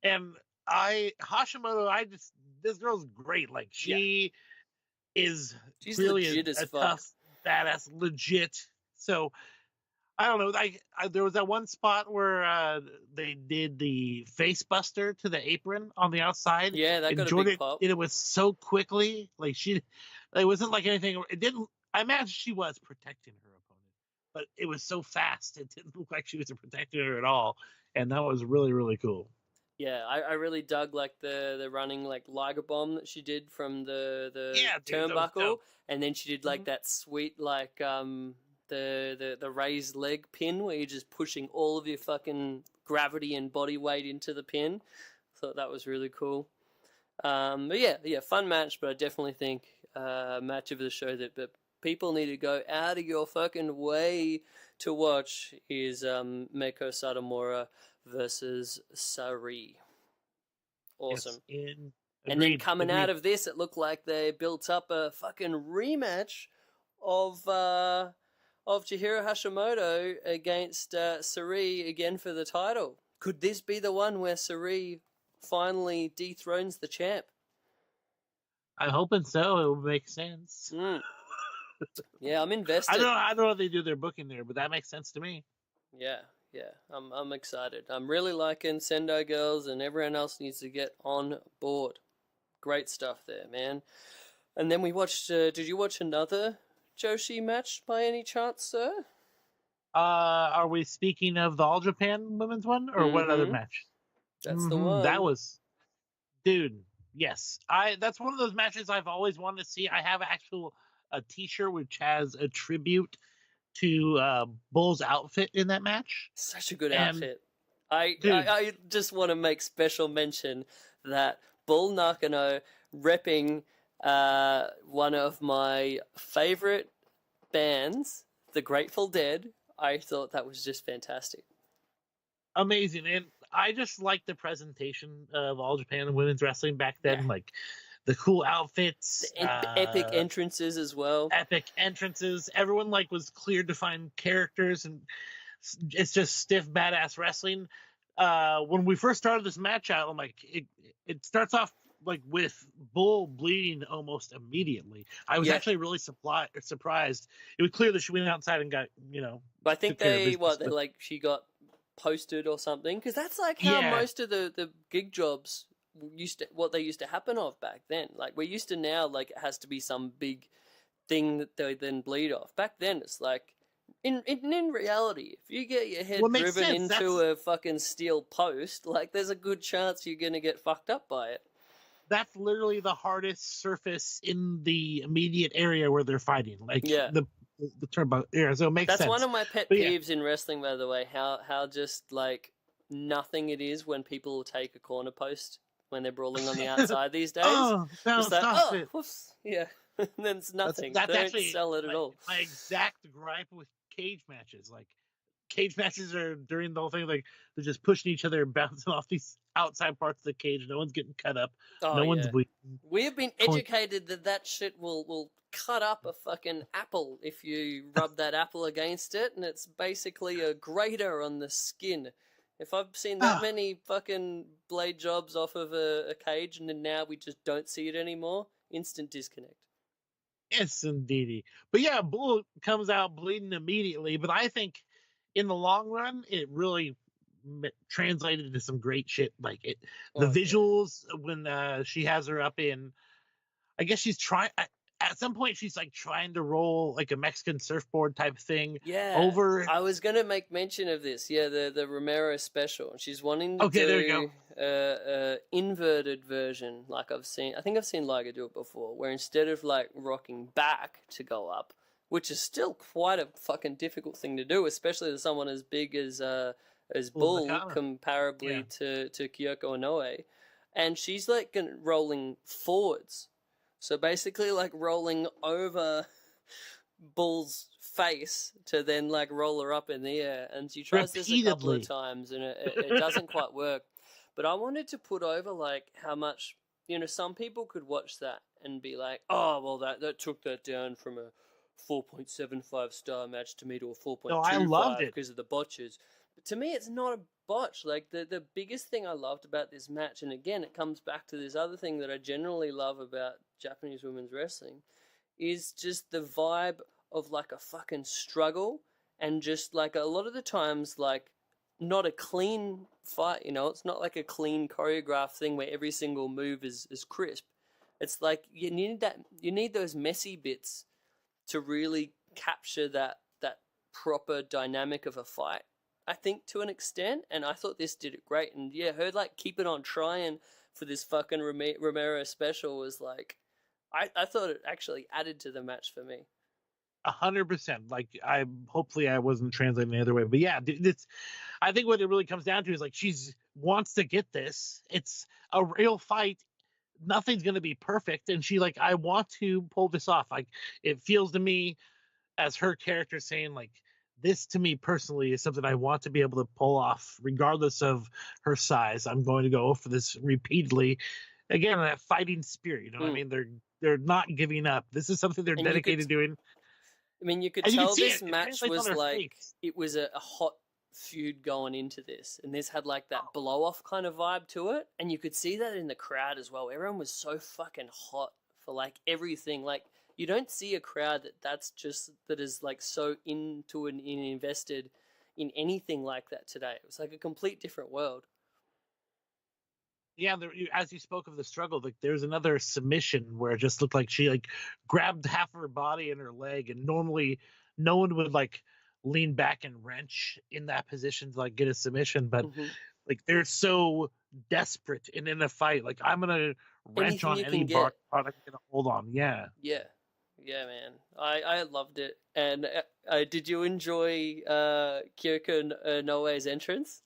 And Hashimoto, this girl's great. Like, she's really a tough, badass, legit. So, I don't know. There was that one spot where they did the face buster to the apron on the outside. Yeah, that got Jordan a big pop. did it was so quickly. Like, it wasn't like anything. It didn't. I imagine she was protecting her opponent, but it was so fast. It didn't look like she was protecting her at all, and that was really, really cool. Yeah, I really dug like the running like Liger bomb that she did from the turnbuckle, and then she did like that sweet like the raised leg pin where you're just pushing all of your fucking gravity and body weight into the pin. Thought that was really cool. But yeah, fun match. But I definitely think match of the show that people need to go out of your fucking way to watch is Meiko Satomura versus Sari. Awesome. Yes, and then coming out of this, it looked like they built up a fucking rematch of Chihiro Hashimoto against Sari again for the title. Could this be the one where Sari finally dethrones the champ? I'm hoping so. It would make sense. Yeah, I'm invested. I don't know how they do their booking there, but that makes sense to me. Yeah, I'm excited. I'm really liking Sendai Girls, and everyone else needs to get on board. Great stuff there, man. And then we watched. Did you watch another Joshi match by any chance, sir? Are we speaking of the All Japan Women's one, or what other match? That's the one. That was, dude. Yes, that's one of those matches I've always wanted to see. I have a T-shirt which has a tribute to Bull's outfit in that match. Such a good outfit. I just want to make special mention that Bull Nakano repping one of my favorite bands, The Grateful Dead. I thought that was just fantastic. Amazing. And I just like the presentation of All Japan Women's Wrestling back then. Yeah. Like, the cool outfits, epic entrances as well. Epic entrances. Everyone was clear, defined characters, and it's just stiff, badass wrestling. When we first started this match out, I'm like, it starts off with Bull bleeding almost immediately. I was actually really surprised. It was clear that she went outside and got But I think she got posted or something, because that's how most of the gig jobs used to happen back then. Like, we're used to now, it has to be some big thing that they then bleed off. Back then, it's in reality, if you get your head driven into a fucking steel post, there's a good chance you're gonna get fucked up by it. That's literally the hardest surface in the immediate area where they're fighting. The turnbuckle. Yeah, so it makes sense. That's one of my pet peeves in wrestling, by the way. How just nothing it is when people take a corner post when they're brawling on the outside these days. Stop it. Whoops. Yeah. And then it's nothing. That's they don't actually sell it at all. My exact gripe with cage matches. Cage matches are during the whole thing, they're just pushing each other and bouncing off these outside parts of the cage. No one's getting cut up. No one's bleeding. We have been educated that shit will cut up a fucking apple if you rub that apple against it, and it's basically a grater on the skin. If I've seen that many fucking blade jobs off of a cage and then now we just don't see it anymore, instant disconnect. Yes, indeedy. But yeah, Bull comes out bleeding immediately. But I think in the long run, it really translated into some great shit. Like the visuals when she has her up in, I guess she's trying. At some point, she's like trying to roll like a Mexican surfboard type thing. Yeah, over. I was gonna make mention of this. Yeah, the Romero special. She's wanting to there you do a inverted version. Like I think I've seen Liger do it before, where instead of like rocking back to go up, which is still quite a fucking difficult thing to do, especially to someone as big as Bull, comparably to Kyoko Inoue, and she's like rolling forwards. So basically, like rolling over Bull's face to then like roll her up in the air, and she tries this a couple of times, and it doesn't quite work. But I wanted to put over like how much, you know, some people could watch that and be like, oh well, that took that down from a 4.75 star match to me to a 4.25 because of the botches. But to me, it's not a botch. Like the biggest thing I loved about this match, and again, it comes back to this other thing that I generally love about Japanese women's wrestling, is just the vibe of like a fucking struggle, and just like a lot of the times, like not a clean fight. You know, it's not like a clean choreographed thing where every single move is crisp. It's like you need those messy bits to really capture that proper dynamic of a fight, I think, to an extent, and I thought this did it great. And yeah, her like keep it on trying for this fucking Romero special was like, I thought it actually added to the match for me. 100%. Like hopefully I wasn't translating the other way, but yeah, I think what it really comes down to is like she's wants to get this. It's a real fight. Nothing's gonna be perfect, and she like, I want to pull this off. Like it feels to me as her character saying like, this to me personally is something I want to be able to pull off regardless of her size. I'm going to go for this repeatedly. Again, that fighting spirit, you know what I mean? They're not giving up. This is something they're dedicated to doing. I mean, you could tell this match was like, it was a hot feud going into this, and this had like that blow off kind of vibe to it, and you could see that in the crowd as well. Everyone was so fucking hot for like everything. Like you don't see a crowd that is like so into and invested in anything like that today. It was like a complete different world. Yeah, as you spoke of the struggle, like there's another submission where it just looked like she like grabbed half of her body and her leg, and normally no one would like lean back and wrench in that position to like get a submission, but like they're so desperate and in a fight, like I'm gonna wrench on any product I'm gonna hold on. Yeah, man, I loved it. And did you enjoy Kyoko Inoue's entrance?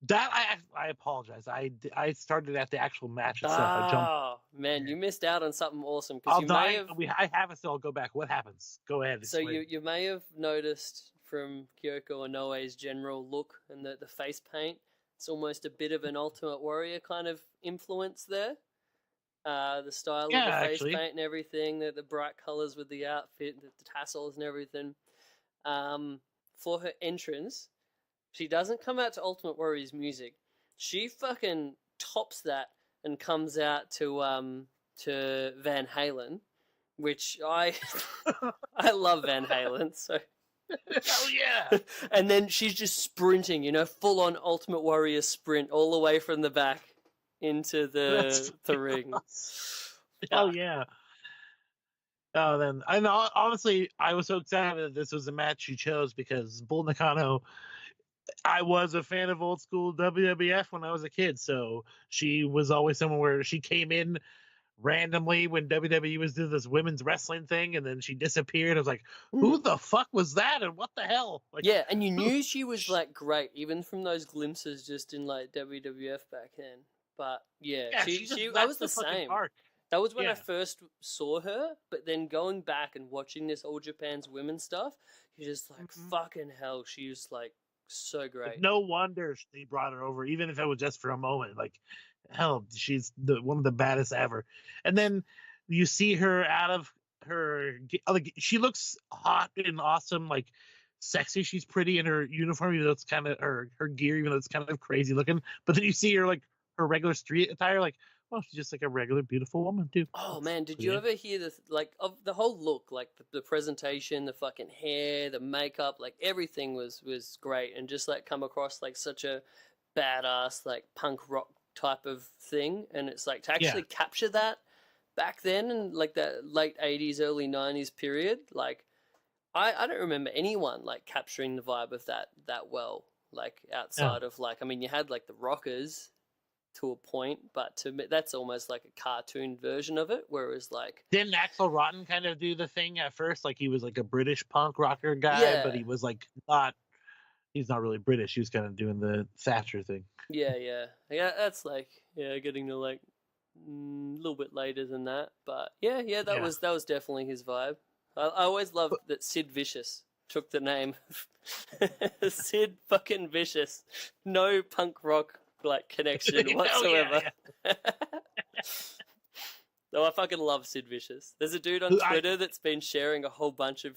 That I apologize. I started at the actual match itself. I jumped. Man, you missed out on something awesome. I have it, so I'll go back. What happens? Go ahead. So you may have noticed from Kyoko Inoue's general look and the face paint, it's almost a bit of an Ultimate Warrior kind of influence there. The style of the face paint and everything, the bright colors with the outfit, the tassels and everything. For her entrance, she doesn't come out to Ultimate Warrior's music. She fucking tops that and comes out to Van Halen, which I love Van Halen, so hell yeah. And then she's just sprinting, you know, full on Ultimate Warrior sprint all the way from the back into the ring. Hell yeah. Oh, then I know. Honestly, I was so excited that this was a match you chose because Bull Nakano, I was a fan of old school WWF when I was a kid, so she was always someone where she came in randomly when WWE was doing this women's wrestling thing, and then she disappeared. I was like, who the fuck was that, and what the hell? Like, yeah, and you knew she was like great, even from those glimpses just in like WWF back then. But yeah, she I was the same. That was when I first saw her, but then going back and watching this All Japan's women stuff, you're just like, fucking hell, she was like so great. No wonder they brought her over, even if it was just for a moment. Like, hell, she's one of the baddest ever. And then you see her out of her, like, she looks hot and awesome, like sexy. She's pretty in her uniform, even though it's kind of her gear, even though it's kind of crazy looking. But then you see her like her regular street attire, like, well, she's just like a regular beautiful woman too. Oh That's man, did pretty you good. ever hear of the whole look, like the presentation, the fucking hair, the makeup, like everything was great, and just like come across like such a badass like punk rock type of thing, and it's like to actually capture that back then in like that late 80s, early 90s period, like I don't remember anyone like capturing the vibe of that well, like outside of like, I mean, you had like the Rockers to a point, but to me that's almost like a cartoon version of it, whereas like Didn't Axl Rotten kind of do the thing at first? Like he was like a British punk rocker guy, but he was like he's not really British. He was kind of doing the Thatcher thing. yeah, that's like getting to like a little bit later than that, but that was definitely his vibe. I always loved that Sid Vicious took the name Sid fucking Vicious. No punk rock like connection whatsoever. No, I fucking love Sid Vicious. There's a dude on Twitter that's been sharing a whole bunch of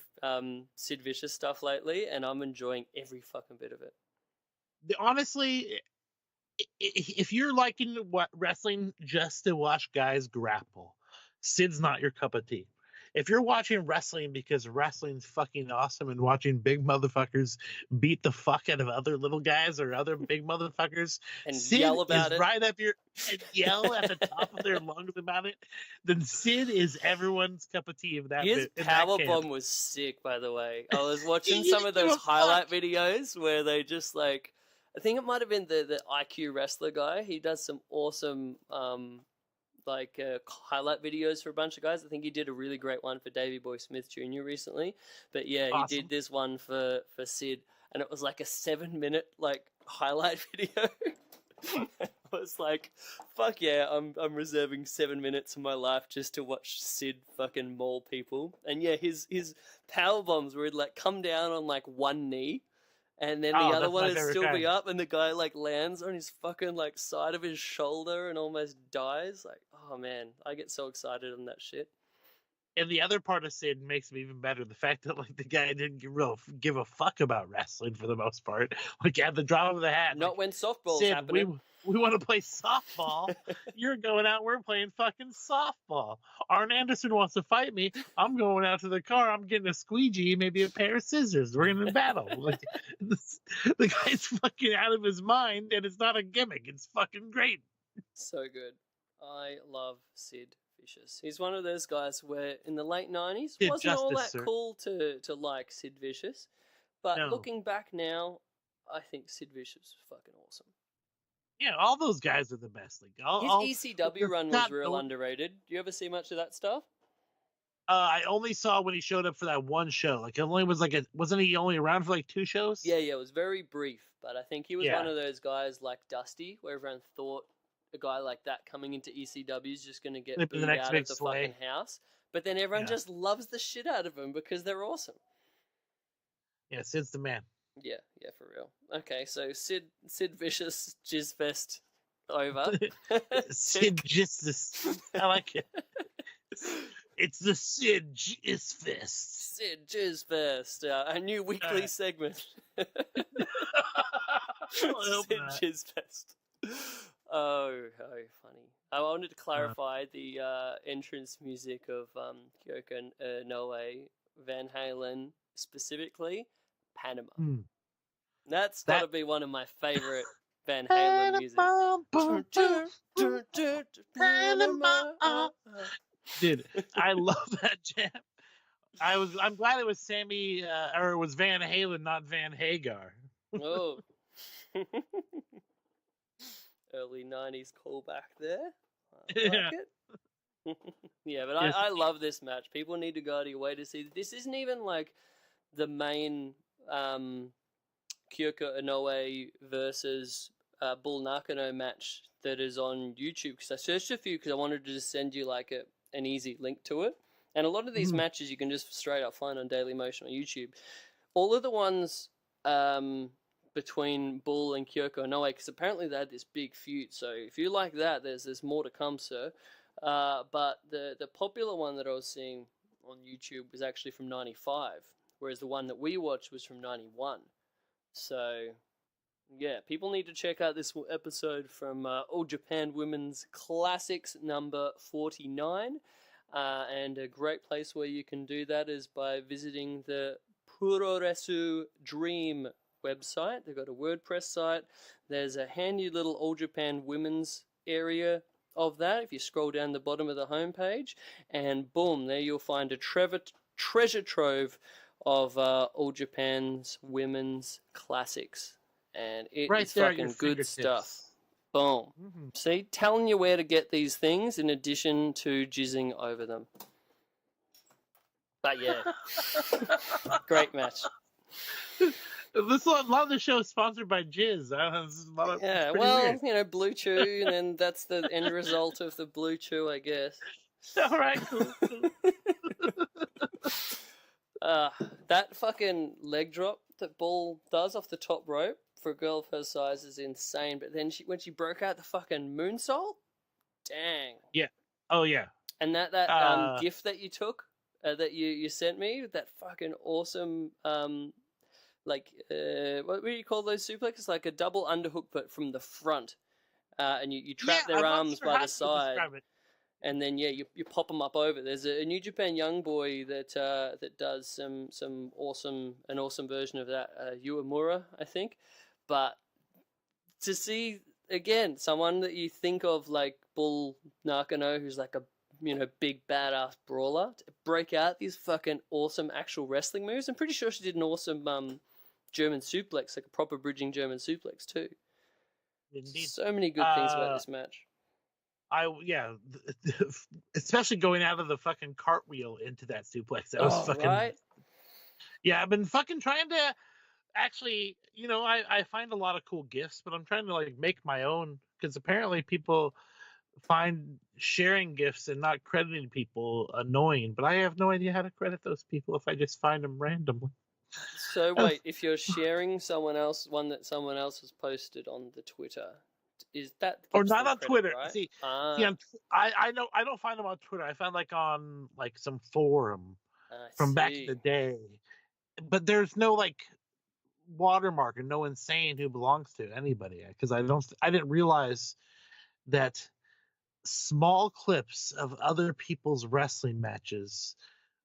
Sid Vicious stuff lately, and I'm enjoying every fucking bit of it. Honestly, if you're liking wrestling just to watch guys grapple, Sid's not your cup of tea. If you're watching wrestling because wrestling's fucking awesome and watching big motherfuckers beat the fuck out of other little guys or other big motherfuckers and Sid yell about it, right up your and yell at the top of their lungs about it, then Sid is everyone's cup of tea of that. His powerbomb was sick, by the way. I was watching some of those highlight videos where they just like, I think it might have been the IQ wrestler guy. He does some awesome highlight videos for a bunch of guys. I think he did a really great one for Davey Boy Smith Jr. recently. But yeah, awesome. He did this one for Sid, and it was like a 7-minute like highlight video. I was like, fuck yeah, I'm reserving 7 minutes of my life just to watch Sid fucking maul people. And yeah, his power bombs where he'd like come down on like one knee, and then the other one would still be up, and the guy like lands on his fucking like side of his shoulder and almost dies. Like, oh man, I get so excited on that shit. And the other part of Sid makes me even better. The fact that like the guy didn't give a fuck about wrestling for the most part. Like at the drop of the hat. Not like, when softball's Sid, happening. We want to play softball. You're going out. We're playing fucking softball. Arn Anderson wants to fight me. I'm going out to the car. I'm getting a squeegee, maybe a pair of scissors. We're in a battle. Like the guy's fucking out of his mind, and it's not a gimmick. It's fucking great. So good. I love Sid Vicious. He's one of those guys where in the late 90s wasn't all that cool to like Sid Vicious, but looking back now, I think Sid Vicious was fucking awesome. Yeah, all those guys are the best. Like his ECW run was real underrated. Do you ever see much of that stuff? I only saw when he showed up for that one show. Like it only was like wasn't he only around for like 2 shows? Yeah, it was very brief, but I think he was one of those guys like Dusty, where everyone thought a guy like that coming into ECW is just going to get booed out of the fucking house. But then everyone just loves the shit out of him because they're awesome. Yeah, Sid's the man. Yeah, for real. Okay, so Sid Vicious Jizzfest over. Sid Jizzfest. I like it. It's the Sid Jizzfest. Sid Jizzfest, a new weekly segment. Sid Jizzfest. Oh, funny. I wanted to clarify the entrance music of Kyoko Inoue, Van Halen specifically, Panama. That's got to be one of my favorite Van Halen music. Panama. Dude, I love that jam. I'm glad it was or it was Van Halen, not Van Hagar. Oh. Early 90s callback there. I like it. Yeah, but I love this match. People need to go out of your way to see. This isn't even like the main Kyoko Inoue versus Bull Nakano match that is on YouTube, because I searched a few because I wanted to just send you like an easy link to it. And a lot of these matches you can just straight up find on Dailymotion on YouTube. All of the ones between Bull and Kyoko Inoue, because apparently they had this big feud. So if you like that, there's more to come, sir. But the popular one that I was seeing on YouTube was actually from '95, whereas the one that we watched was from 91. So, yeah, people need to check out this episode from All Japan Women's Classics number 49. And a great place where you can do that is by visiting the Puroresu Dream website. They've got a WordPress site. There's a handy little All Japan Women's area of that if you scroll down the bottom of the homepage, and boom, there you'll find a treasure trove of All Japan's women's classics, and it is fucking good stuff. Boom. Mm-hmm. See, telling you where to get these things in addition to jizzing over them. But yeah, great match. A lot of the show is sponsored by Jizz. Yeah, well, weird. Blue Chew, and then that's the end result of the Blue Chew, I guess. All right, cool. That fucking leg drop that Bull does off the top rope for a girl of her size is insane. But then when she broke out the fucking moonsault, dang. Yeah. Oh yeah. And that gift that you took, that you sent me, that fucking awesome what do you call those suplexes? Like a double underhook, but from the front, and you trap their arms by the side, and then you pop them up over. There's a New Japan young boy that does some awesome version of that, Uemura, I think. But to see again someone that you think of like Bull Nakano, who's like a big badass brawler, to break out these fucking awesome actual wrestling moves. I'm pretty sure she did an awesome German suplex, like a proper bridging German suplex too. Indeed. So many good things about this match. Especially going out of the fucking cartwheel into that suplex. That was fucking right? Yeah, I've been fucking trying to actually, I find a lot of cool gifts, but I'm trying to like make my own, because apparently people find sharing gifts and not crediting people annoying, but I have no idea how to credit those people if I just find them randomly. So wait, if you're sharing one that someone else has posted on the Twitter, is that or not on credit, Twitter? right? See, I know I don't find them on Twitter. I found like on like some forum from back in the day, but there's no like watermark and no one saying who belongs to anybody, because I didn't realize that small clips of other people's wrestling matches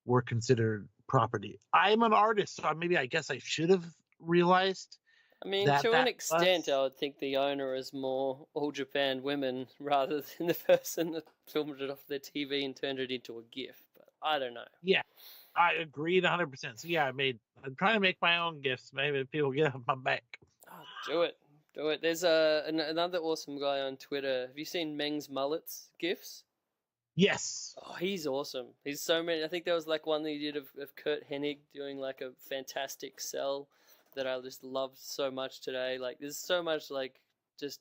were considered property. I'm an artist, so I guess I should have realized. I mean, to an extent, I would think the owner is more All Japan Women rather than the person that filmed it off their TV and turned it into a GIF. But I don't know. Yeah, I agreed 100%. So yeah, I'm trying to make my own gifts. Maybe people get off my back. Oh, do it. There's another awesome guy on Twitter. Have you seen Meng's Mullets GIFs? Yes. Oh, he's awesome. He's so many. I think there was like one that he did of Kurt Hennig doing like a fantastic sell that I just loved so much today. Like, there's so much like just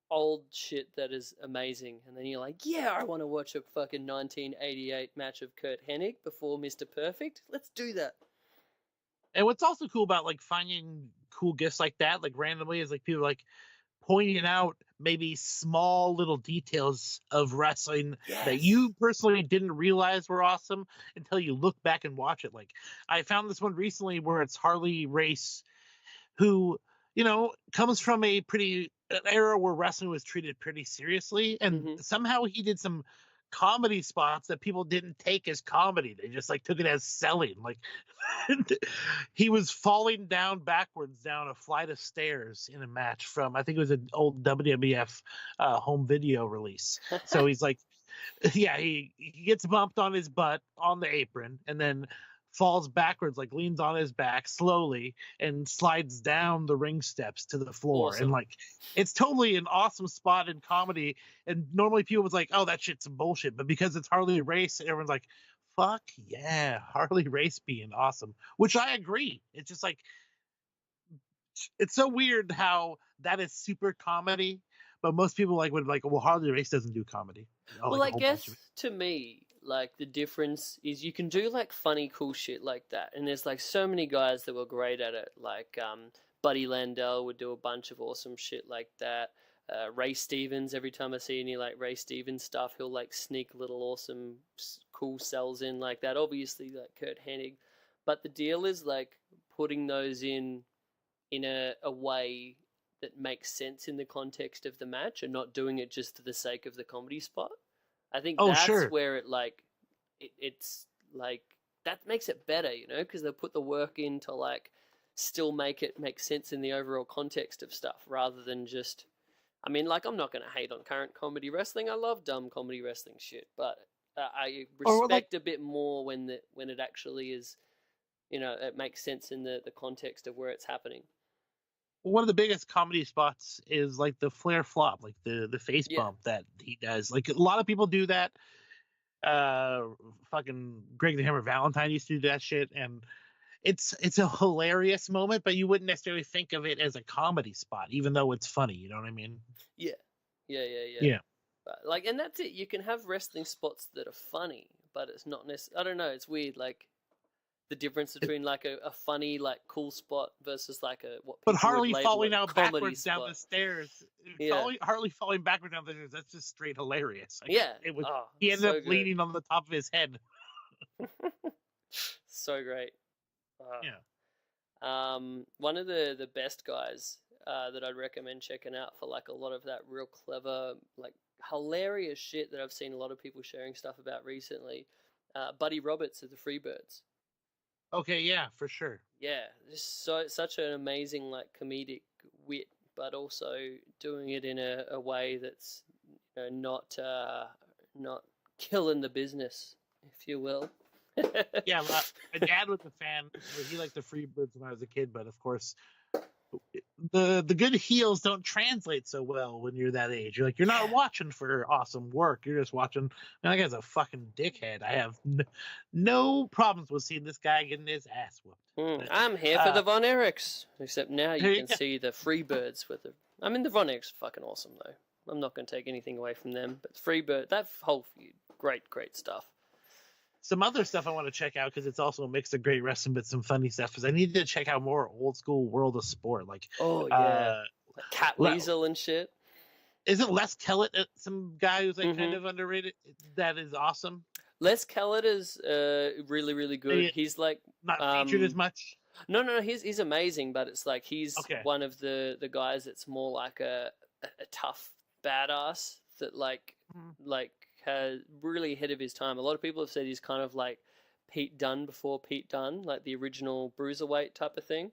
old shit that is amazing. And then you're like, yeah, I want to watch a fucking 1988 match of Kurt Hennig before Mr. Perfect. Let's do that. And what's also cool about like finding cool gifts like that, like randomly, is like people like pointing out maybe small little details of wrestling that you personally didn't realize were awesome until you look back and watch it. Like, I found this one recently where it's Harley Race, who, comes from an era where wrestling was treated pretty seriously, and somehow he did some comedy spots that people didn't take as comedy. They just like took it as selling. Like, he was falling down backwards down a flight of stairs in a match from, I think it was an old WWF home video release. So he's like, he gets bumped on his butt on the apron and then falls backwards, like leans on his back slowly and slides down the ring steps to the floor. Awesome. And like, it's totally an awesome spot in comedy. And normally people was like, oh, that shit's some bullshit. But because it's Harley Race, everyone's like, fuck yeah, Harley Race being awesome, which I agree. It's just like, it's so weird how that is super comedy, but most people would like, well, Harley Race doesn't do comedy. Well, I guess to me, like, the difference is you can do like funny, cool shit like that, and there's like so many guys that were great at it. Like Buddy Landell would do a bunch of awesome shit like that. Ray Stevens, every time I see any like Ray Stevens stuff, he'll like sneak little awesome, cool sells in like that. Obviously, like Kurt Hennig, But the deal is like putting those in a way that makes sense in the context of the match and not doing it just for the sake of the comedy spot. I think that's sure. where it like it's like that makes it better, you know, because they put the work in to like still make it make sense in the overall context of stuff rather than just. I mean, like, I'm not going to hate on current comedy wrestling. I love dumb comedy wrestling shit, but I respect a bit more when it actually is, you know, it makes sense in the context of where it's happening. One of the biggest comedy spots is like the Flair flop, like the face bump that he does. Like a lot of people do that. Fucking Greg the Hammer Valentine used to do that shit, and it's a hilarious moment, but you wouldn't necessarily think of it as a comedy spot, even though it's funny. You know what I mean? Yeah. But, like, and that's it. You can have wrestling spots that are funny, but it's not necessarily. I don't know. It's weird, like the difference between like a funny, like cool spot versus like a what. But Harley falling out backwards spot. down the stairs. Yeah. Harley falling backwards down the stairs. That's just straight hilarious. Like, yeah, it was. Oh, he ended so up leaning on the top of his head. So great. Yeah. One of the best guys that I'd recommend checking out for like a lot of that real clever, like hilarious shit that I've seen a lot of people sharing stuff about recently. Buddy Roberts of the Freebirds. Okay, yeah, for sure. Yeah, just such an amazing like comedic wit, but also doing it in a way that's, you know, not killing the business, if you will. Yeah, my dad was a fan. He liked the Freebirds when I was a kid, but of course, the good heels don't translate so well when you're that age. You're like, you're not watching for awesome work. You're just watching. Man, that guy's a fucking dickhead. I have no problems with seeing this guy getting his ass whooped. I'm here for the Von Erichs, except now you can see the Freebirds with the. I mean, the Von Erichs are fucking awesome though. I'm not going to take anything away from them, but Freebird, that whole feud, great stuff. Some other stuff I want to check out because it's also a mix of great wrestling but some funny stuff. Because I need to check out more old school World of Sport, like like Cat Weasel and shit. Isn't Les Kellett some guy who's like kind of underrated? That is awesome. Les Kellett is really good. He's like not featured as much. No, he's amazing, but it's like he's one of the guys that's more like a tough badass that like has really ahead of his time. A lot of people have said he's kind of like Pete Dunne before Pete Dunne, like the original bruiserweight type of thing.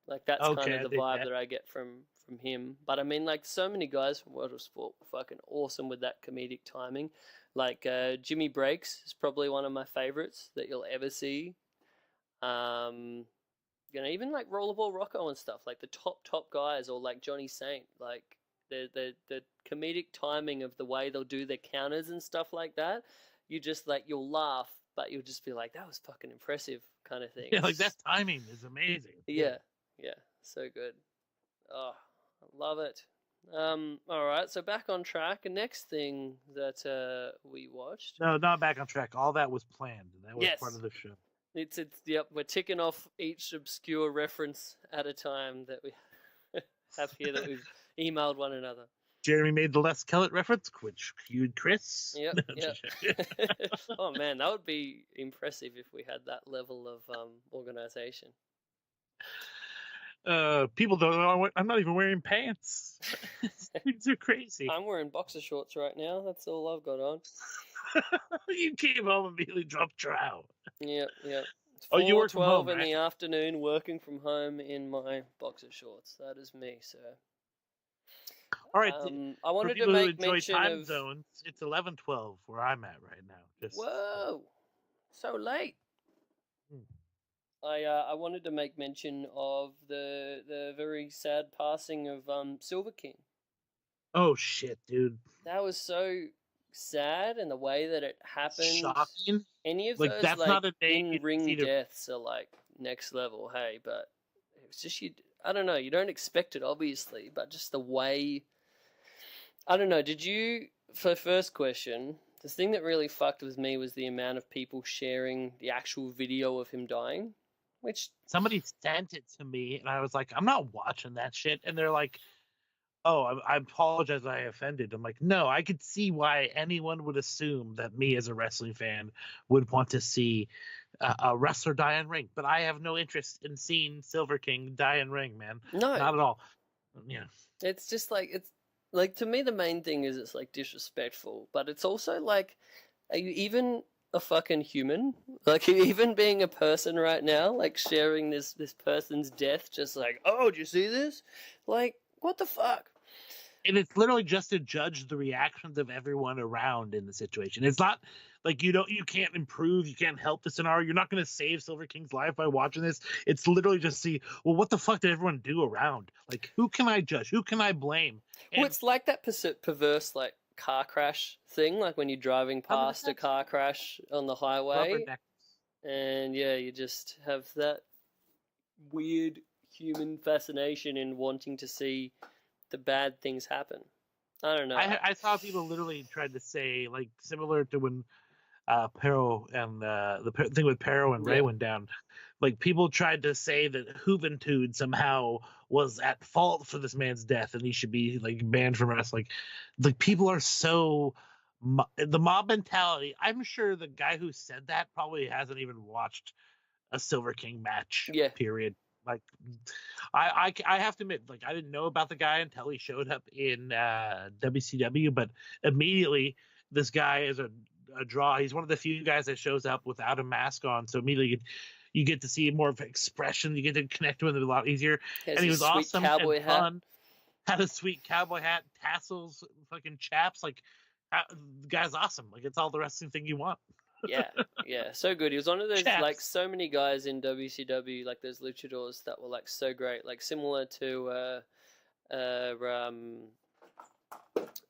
Like that's kind of the vibe that I get from him. But I mean, like so many guys from World of Sport were fucking awesome with that comedic timing. Like Jimmy Breaks is probably one of my favorites that you'll ever see. You know, even like Rollerball Rocco and stuff, like the top guys, or like Johnny Saint, like the comedic timing of the way they'll do their counters and stuff like that, you just like, you'll laugh, but you'll just be like, that was fucking impressive kind of thing. Yeah, like that timing is amazing. Yeah, so good. Oh, I love it. All right, so back on track. Next thing that we watched. No, not back on track. All that was planned. That was part of the show. It's yep. We're ticking off each obscure reference at a time that we have here that we've emailed one another. Jeremy made the Les Kellett reference, which cued Chris. Yep. Oh man, that would be impressive if we had that level of organization. People don't know. I'm not even wearing pants. Things are crazy. I'm wearing boxer shorts right now. That's all I've got on. You came home and immediately dropped trout. Yep. Oh, you work from home, in right? the afternoon, working from home in my boxer shorts. That is me, sir. All right. I wanted to make enjoy mention time of zones. It's 11:12 where I'm at right now. Whoa, so late. I wanted to make mention of the very sad passing of Silver King. Oh shit, dude! That was so sad, and the way that it happened. Shocking. Any of like, those that's like not a in-ring deaths are like next level, hey. But it was just I don't know. You don't expect it, obviously, but just the way. I don't know. Did you? For first question, the thing that really fucked with me was the amount of people sharing the actual video of him dying. Which somebody sent it to me, and I was like, I'm not watching that shit. And they're like, Oh, I apologize. I offended. I'm like, no, I could see why anyone would assume that me as a wrestling fan would want to see a wrestler die in ring, but I have no interest in seeing Silver King die in ring, man. No, Not at all. Yeah. it's just like it's like to me the main thing is it's like disrespectful, but it's also like, are you even a fucking human? Like, are you even being a person right now? Like sharing this person's death, just like, oh, did you see this? Like, what the fuck? And it's literally just to judge the reactions of everyone around in the situation. It's not like you can't improve, you can't help the scenario. You're not going to save Silver King's life by watching this. It's literally just see, well, what the fuck did everyone do around? Like, who can I judge? Who can I blame? Well, it's like that perverse like car crash thing, like when you're driving past a car crash on the highway, and yeah, you just have that weird human fascination in wanting to see the bad things happen. I don't know. I saw people literally tried to say, like, similar to when Pero and the thing with Pero and Ray went down. Like, people tried to say that Juventud somehow was at fault for this man's death and he should be like banned from wrestling. Like, people are so the mob mentality. I'm sure the guy who said that probably hasn't even watched a Silver King match. Yeah. Period. Like, I have to admit, like, I didn't know about the guy until he showed up in WCW, but immediately this guy is a draw. He's one of the few guys that shows up without a mask on, so immediately you get to see more of an expression. You get to connect with him a lot easier. And he was awesome and fun. Had a sweet cowboy hat, tassels, fucking chaps. Like, the guy's awesome. Like, it's all the wrestling thing you want. yeah, so good. He was one of those like so many guys in WCW, like those luchadors that were like so great, like similar to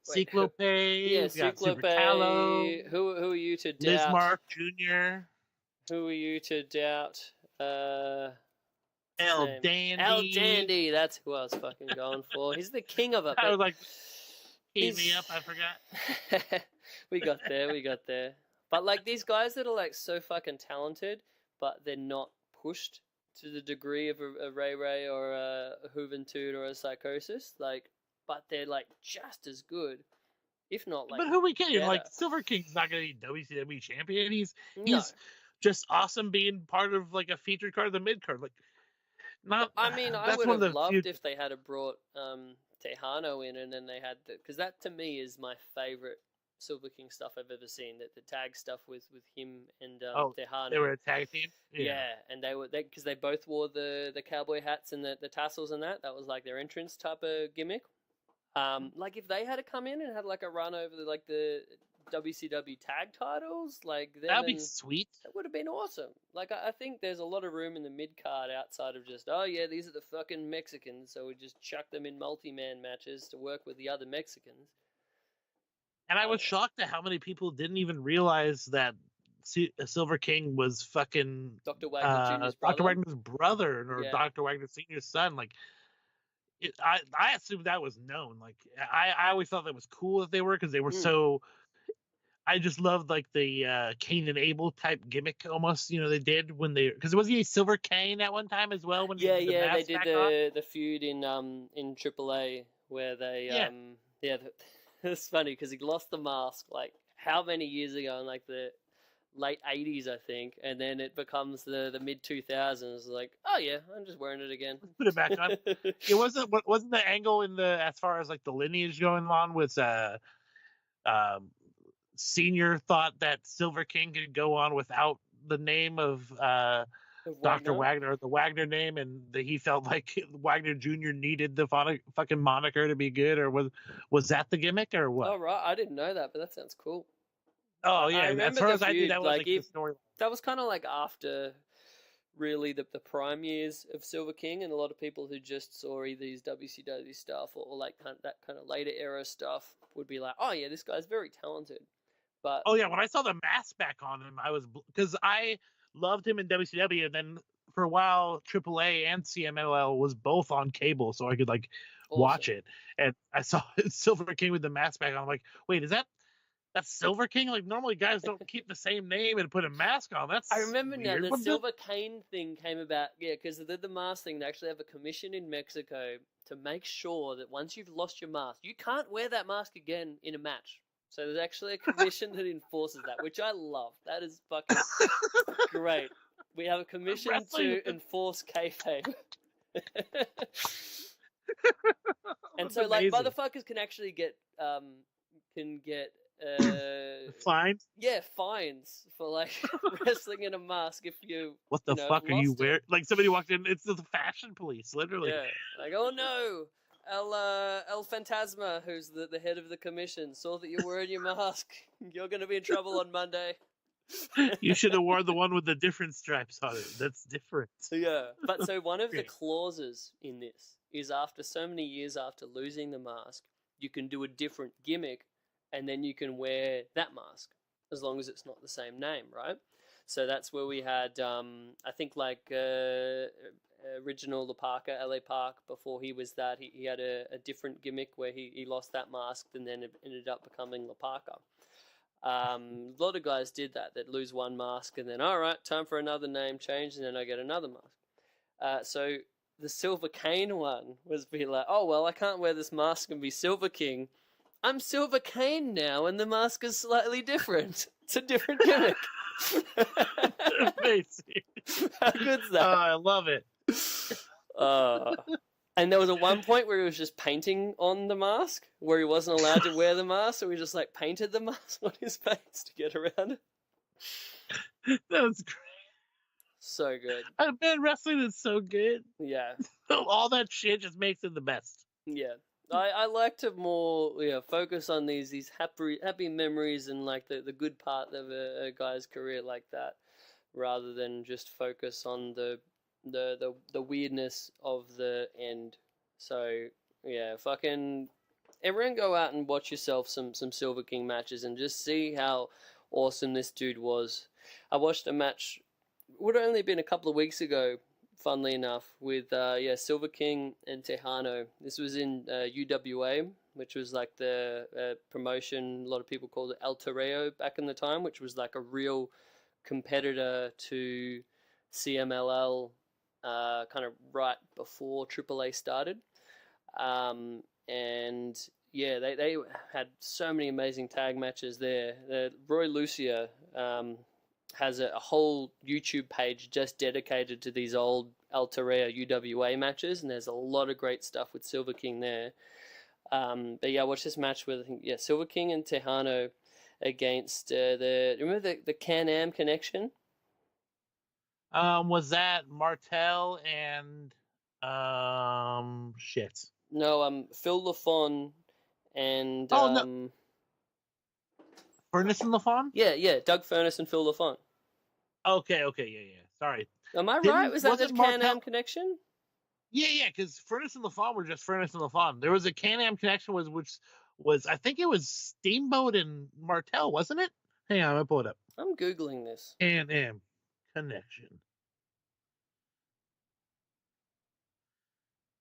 Ciclope, Ciclope. Who are you to doubt? Bismarck Jr. Who are you to doubt? El Dandy. El Dandy, that's who I was fucking going for. He's the king of it. I was like, keep me up, I forgot. we got there. But like these guys that are like so fucking talented, but they're not pushed to the degree of a Ray Ray or a Juventud or a Psychosis, like, but they're like just as good, if not like. But who are we kidding? Better. Like, Silver King's not going to be WCW champion. He's just awesome being part of like a featured card of the mid card. Like, not. I mean, I would have loved if they had brought Tejano in, and then they had because that to me is my favorite Silver King stuff I've ever seen. That the tag stuff with him and Tejano. They were a tag team. Yeah, and they because they both wore the cowboy hats and the tassels and that was like their entrance type of gimmick. Like if they had to come in and had like a run over the WCW tag titles, like that'd be sweet. That would have been awesome. Like I think there's a lot of room in the mid card outside of just these are the fucking Mexicans, so we just chuck them in multi-man matches to work with the other Mexicans. And I was shocked at how many people didn't even realize that Silver King was fucking Dr. Wagner Jr.'s brother. Dr. Wagner's brother or Dr. Wagner Sr.'s son. Like, I assumed that was known. Like, I always thought that was cool that they were because they were so. I just loved like the Cain and Abel type gimmick almost. They did when they because was he a Silver Kane at one time as well when they did the feud in AAA where they it's funny because he lost the mask like how many years ago in like the late 80s I think, and then it becomes the mid 2000s like I'm just wearing it again. Put it back on. It wasn't the angle in the as far as like the lineage going on with Senior thought that Silver King could go on without the name of Dr. Wagner, the Wagner name, and he felt like Wagner Jr. needed the fucking moniker to be good, or was that the gimmick, or what? Oh, right. I didn't know that, but that sounds cool. Oh, yeah. As far as I knew, that was like the story. That was kind of like after, really, the prime years of Silver King, and a lot of people who just saw either his WCW stuff or like that kind of later era stuff would be like, oh, yeah, this guy's very talented. But when I saw the mask back on him, I was because I loved him in WCW, and then for a while AAA and CMLL was both on cable, so I could like watch it. And I saw Silver King with the mask back on. I'm like, wait, is that's Silver King? Like normally guys don't keep the same name and put a mask on. I remember weird. Now the Silver Kane thing came about, because they did the mask thing. They actually have a commission in Mexico to make sure that once you've lost your mask, you can't wear that mask again in a match. So there's actually a commission that enforces that, which I love. That is fucking great. We have a commission to enforce kayfabe. And so, like, motherfuckers can actually get fines. Yeah, fines for like wrestling in a mask if you. What the fuck are you wearing? Like somebody walked in, it's the fashion police, literally. Yeah, like, oh no, El Fantasma, who's the head of the commission, saw that you're wearing your mask. You're gonna be in trouble on Monday. You should have worn the one with the different stripes on it. That's different. Yeah, but so one of the clauses in this is after so many years after losing the mask, you can do a different gimmick, and then you can wear that mask as long as it's not the same name, right? So that's where we had, I think, like original Parker, LA Park, before he was that, he had a different gimmick where he lost that mask and then it ended up becoming La Parker. A lot of guys did that. They'd lose one mask and then, all right, time for another name change, and then I get another mask. So the Silver Cane one was be like, oh, well, I can't wear this mask and be Silver King. I'm Silver Cane now, and the mask is slightly different. It's a different gimmick. Amazing. How good's that? I love it. And there was a one point where he was just painting on the mask, where he wasn't allowed to wear the mask, so he just like painted the mask on his face to get around it. That's great. So good. Man, wrestling is so good. Yeah. All that shit just makes it the best. Yeah. I like to more focus on these happy memories and like the good part of a guy's career like that, rather than just focus on the weirdness of the end. So yeah, fucking everyone go out and watch yourself some Silver King matches and just see how awesome this dude was. I watched a match, would have only been a couple of weeks ago, funnily enough, with Silver King and Tejano. This was in UWA, which was like the promotion a lot of people called it El Toreo back in the time, which was like a real competitor to CMLL kind of right before AAA started. And yeah, they had so many amazing tag matches there. Roy Lucia has a whole YouTube page just dedicated to these old El Toreo UWA matches, and there's a lot of great stuff with Silver King there. But yeah, I watched this match with, I think, Silver King and Tejano against remember the Can-Am connection? Was that Martel and shit? No, Phil LaFon and no. Furnace and LaFon? Yeah, Doug Furnace and Phil LaFon. Okay, yeah. Sorry. Am I right? Was that the Can-Am connection? Yeah, because Furnace and LaFon were just Furnace and LaFon. There was a Can-Am connection which was, I think it was Steamboat and Martel, wasn't it? Hang on, I'm gonna pull it up. I'm Googling this. Can-Am connection.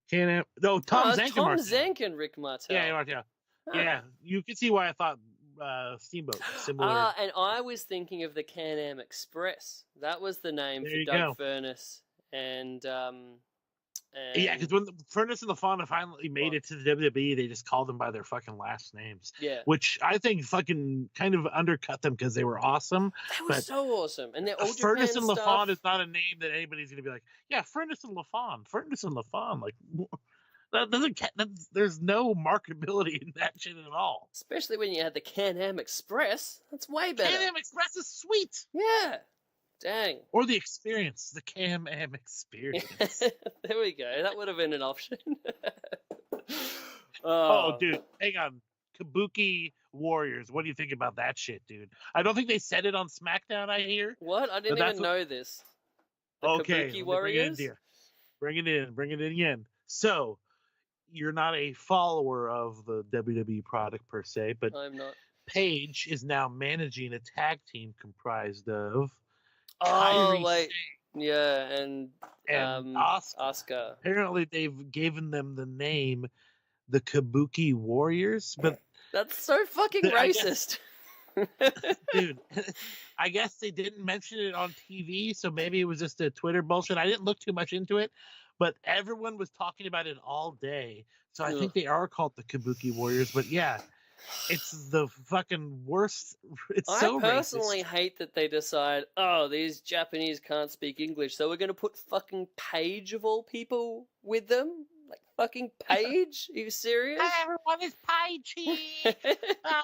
Can-Am. No, Tom Zank and Tom Martel. Zank and Rick Martel. Yeah, Martel. Yeah, you can see why I thought Steamboat similar. And I was thinking of the Can-Am Express. That was the name There for you Doug go. Furnace and Yeah, because when the Furnace and LaFon finally made it to the WWE, they just called them by their fucking last names. Yeah, Which I think fucking kind of undercut them because they were awesome. that was but so awesome. And they're all Furnace Japan and stuff. LaFon is not a name that anybody's going to be like, yeah, Furnace and LaFon. Like, that doesn't. There's no marketability in that shit at all. Especially when you had the Can-Am Express. That's way better. Can-Am Express is sweet. Yeah. Dang. Or the experience, the Can-Am experience. There we go. That would have been an option. Oh, dude, hang on. Kabuki Warriors. What do you think about that shit, dude? I don't think they said it on SmackDown, I hear. What? I didn't even know this. The Okay. Kabuki Warriors? Bring it in again. So, you're not a follower of the WWE product per se, but I'm not. Paige is now managing a tag team comprised of Oh, Kairi wait. Sane Yeah, and and Asuka. Apparently, they've given them the name the Kabuki Warriors, but That's so fucking racist. dude, I guess they didn't mention it on TV, so maybe it was just a Twitter bullshit. I didn't look too much into it, but everyone was talking about it all day. So I Ugh. think they are called the Kabuki Warriors. But yeah, it's the fucking worst. It's so I personally racist. hate that they decide, oh, these Japanese can't speak English, so we're going to put fucking Paige of all people with them? Like, fucking Paige? Are you serious? Hey, everyone, it's Paige here.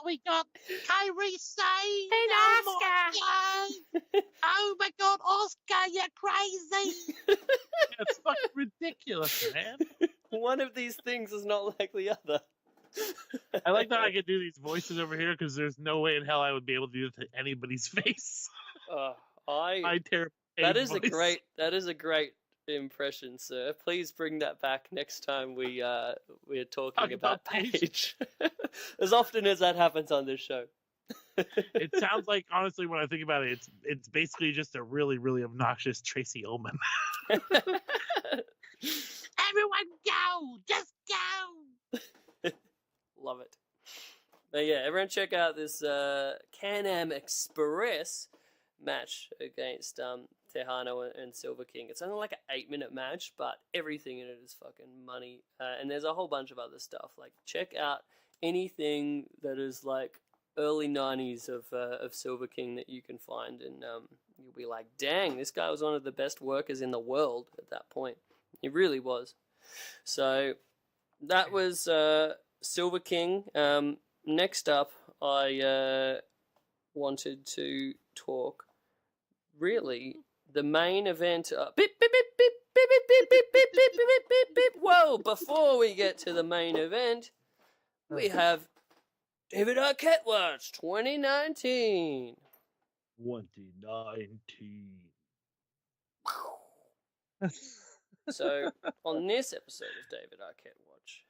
We got Kyrie Sane And Oscar. Oh my God, Oscar, you're crazy. It's fucking ridiculous, man. One of these things is not like the other. I like that I can do these voices over here because there's no way in hell I would be able to do it to anybody's face. My terrible. That is voice. a great impression, sir. Please bring that back next time we're talking about Paige. As often as that happens on this show. It sounds like, honestly, when I think about it, it's basically just a really, really obnoxious Tracy Ullman. Everyone go! Just go! Love it. But yeah, everyone check out this Can-Am Express match against Tejano and Silver King. It's only like an 8-minute match, but everything in it is fucking money. And there's a whole bunch of other stuff. Like, check out anything that is like early 90s of Silver King that you can find, and you'll be like, dang, this guy was one of the best workers in the world at that point. He really was. So that was Silver King. Next up, I wanted to talk, really, the main event. Beep, beep, beep, beep, beep, beep, beep, beep, beep, beep, beep, beep, beep. Whoa, before we get to the main event, we have David Arquette Watch 2019. 2019. So, on this episode of David Arquette Watch,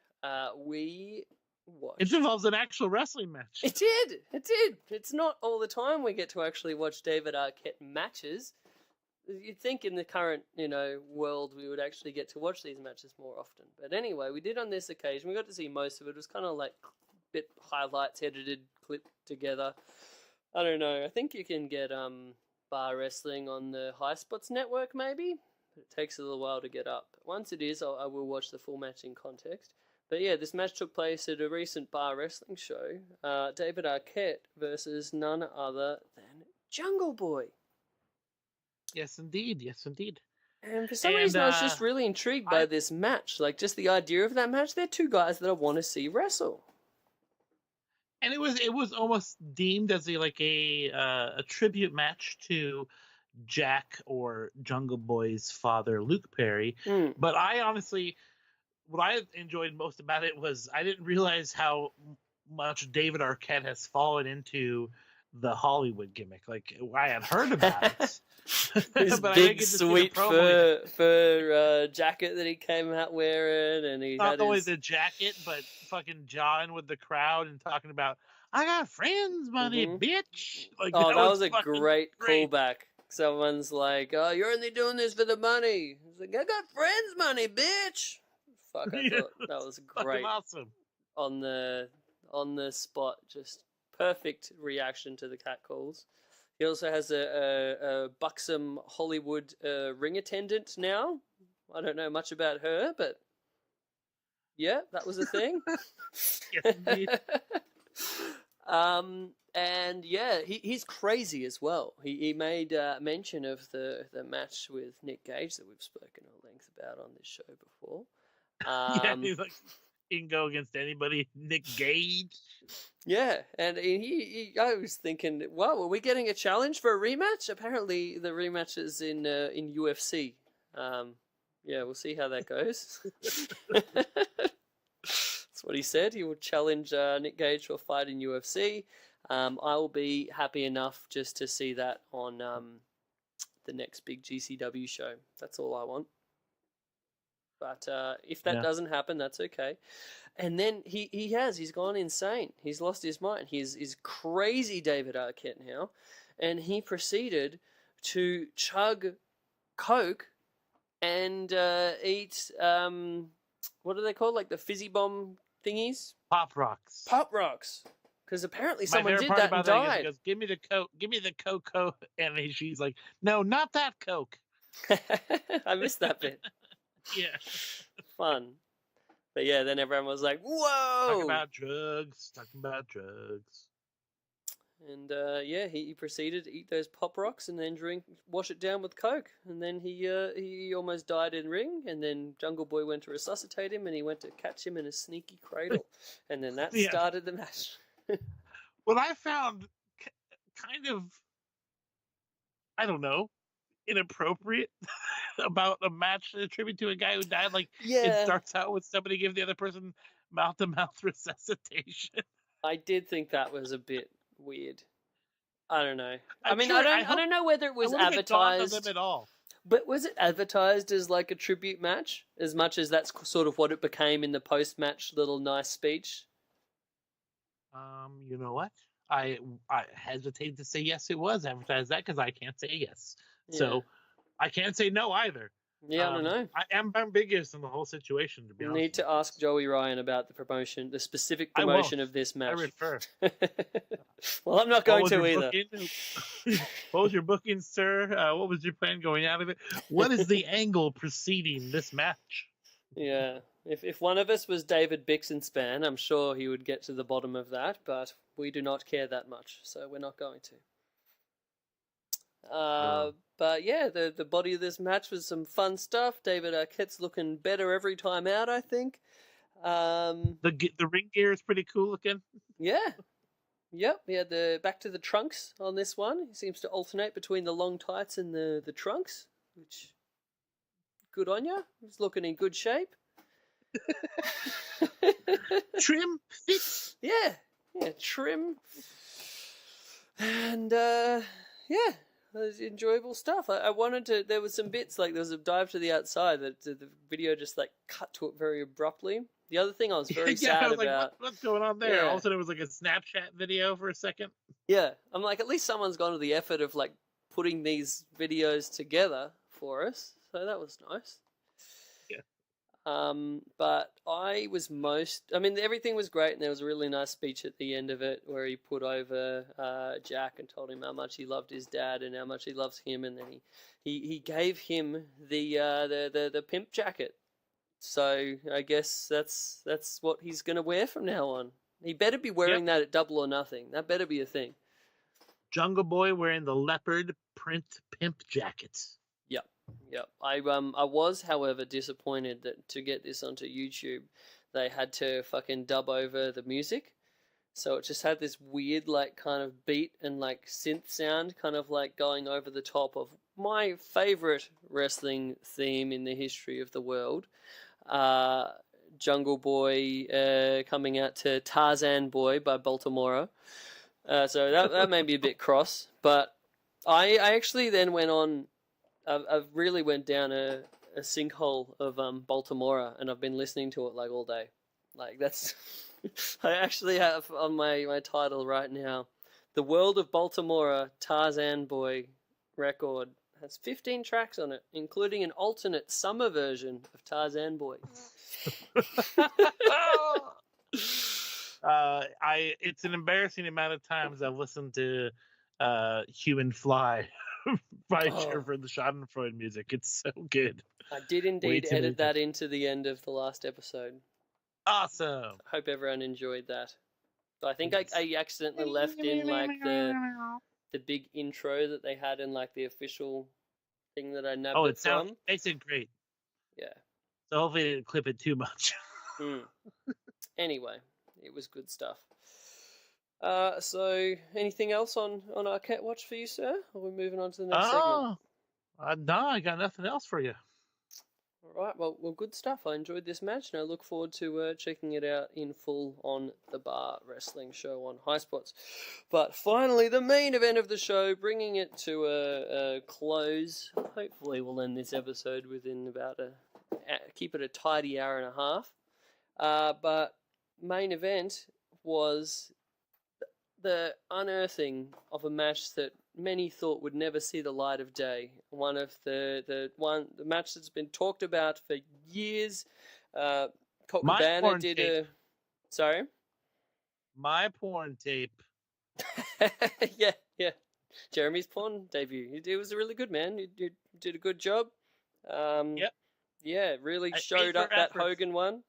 we watched... It involves an actual wrestling match. It did! It's not all the time we get to actually watch David Arquette matches. You'd think in the current, world we would actually get to watch these matches more often. But anyway, we did on this occasion. We got to see most of it. It was kind of like bit highlights, edited, clipped together. I don't know. I think you can get bar wrestling on the High Spots network, maybe. But it takes a little while to get up. Once it is, I will watch the full match in context. But yeah, this match took place at a recent bar wrestling show. David Arquette versus none other than Jungle Boy. Yes, indeed. Yes, indeed. And for some reason, I was just really intrigued by this match. Like, just the idea of that match. They're two guys that I want to see wrestle. And it was almost deemed as a tribute match to Jack or Jungle Boy's father, Luke Perry. But I honestly, what I enjoyed most about it was I didn't realize how much David Arquette has fallen into the Hollywood gimmick. Like, I had heard about it. His but big sweet fur jacket that he came out wearing, and he not had only his... the jacket, but fucking jawing with the crowd and talking about, I got friends money, bitch. Like, that was a great callback. Someone's like, "Oh, you're only doing this for the money." He's like, "I got friends money, bitch." Fuck, I thought that was great. Awesome. On the spot, just perfect reaction to the catcalls. He also has a buxom Hollywood ring attendant now. I don't know much about her, but yeah, that was a thing. Yes, indeed. And yeah, he's crazy as well. He made mention of the match with Nick Gage that we've spoken at length about on this show before. Yeah, he's like, he can go against anybody. Nick Gage. Yeah, and I was thinking, wow, are we getting a challenge for a rematch? Apparently, the rematch is in UFC. Yeah, we'll see how that goes. That's what he said. He will challenge Nick Gage to a fight in UFC. I will be happy enough just to see that on the next big GCW show. That's all I want. But if that doesn't happen, that's okay. And then he's gone insane. He's lost his mind. He's crazy David Arquette now. And he proceeded to chug Coke and eat, what are they called? Like the fizzy bomb thingies? Pop Rocks. Pop Rocks. Because apparently someone did part that about and died. He goes, give me the Coke. Give me the Coke. And she's like, no, not that Coke. I missed that bit. Yeah. Fun. But yeah, then everyone was like, whoa! Talking about drugs. And yeah, he proceeded to eat those pop rocks and then wash it down with Coke. And then he almost died in ring. And then Jungle Boy went to resuscitate him, and he went to catch him in a sneaky cradle. And then that Yeah. started the match. What I found kind of, I don't know, inappropriate about a match in a tribute to a guy who died. Like, Yeah. it starts out with somebody giving the other person mouth-to-mouth resuscitation. I did think that was a bit weird. I don't know. I I'm mean, sure- I don't know whether it was I wouldn't have dawned on advertised. them at all. But was it advertised as like a tribute match, as much as that's sort of what it became in the post-match little nice speech? You know what? I hesitate to say yes, it was advertised that because I can't say yes. Yeah. So I can't say no either. Yeah, I don't know. I am ambiguous in the whole situation, to be You honest. need to ask Joey Ryan about the promotion, the specific I promotion won't. of this I match. refer. Well, I'm not going to either. What was your booking, sir? What was your plan going out of it? What is the angle preceding this match? Yeah. If one of us was David Bixenspan, I'm sure he would get to the bottom of that, but we do not care that much, so we're not going to. But yeah, the body of this match was some fun stuff. David Arquette's looking better every time out, I think. The ring gear is pretty cool looking. Yeah. Yep, we had the back to the trunks on this one. He seems to alternate between the long tights and the trunks, which good on you. He's looking in good shape. Trim, fit. Yeah, trim. And yeah, it was enjoyable stuff. I wanted to. There was some bits like there was a dive to the outside that the video just like cut to it very abruptly. The other thing I was very sad I was about. like, what's going on there? Yeah. All of a sudden, it was like a Snapchat video for a second. Yeah, I'm like, at least someone's gone to the effort of like putting these videos together for us, so that was nice. Yeah. But I mean, everything was great, and there was a really nice speech at the end of it where he put over Jack and told him how much he loved his dad and how much he loves him, and then he gave him the pimp jacket. So I guess that's what he's gonna wear from now on. He better be wearing that at Double or Nothing. That better be a thing. Jungle Boy wearing the leopard print pimp jackets. Yep. I was, however, disappointed that to get this onto YouTube, they had to fucking dub over the music. So it just had this weird, like, kind of beat and, like, synth sound kind of, like, going over the top of my favorite wrestling theme in the history of the world. Jungle Boy coming out to Tarzan Boy by Baltimore. So that made me a bit cross. But I actually then went on... I really went down a sinkhole of Baltimore, and I've been listening to it like all day. Like that's, I actually have on my title right now, "The World of Baltimore Tarzan Boy" record has 15 tracks on it, including an alternate summer version of Tarzan Boy. It's an embarrassing amount of times I've listened to Human Fly by for the Schadenfreude music. It's so good. I did indeed edit that into the end of the last episode. Awesome. I hope everyone enjoyed that. I think I accidentally left in like the big intro that they had in like the official thing that I nabbed it from. It sounded great. Yeah. So hopefully they didn't clip it too much. Anyway, it was good stuff. So anything else on Arquette Watch for you, sir? Or are we moving on to the next segment? No, I got nothing else for you. All right, well, good stuff. I enjoyed this match, and I look forward to checking it out in full on the Bar Wrestling Show on High Spots. But finally, the main event of the show, bringing it to a close. Hopefully, we'll end this episode within about keep it a tidy hour and a half. But main event was the unearthing of a match that many thought would never see the light of day. One of the match that's been talked about for years. Colt Cabana did tape. Sorry? My porn tape. yeah. Jeremy's porn debut. It was really good, man. You did a good job. Yep. Yeah, really A showed for up that effort. Hogan one.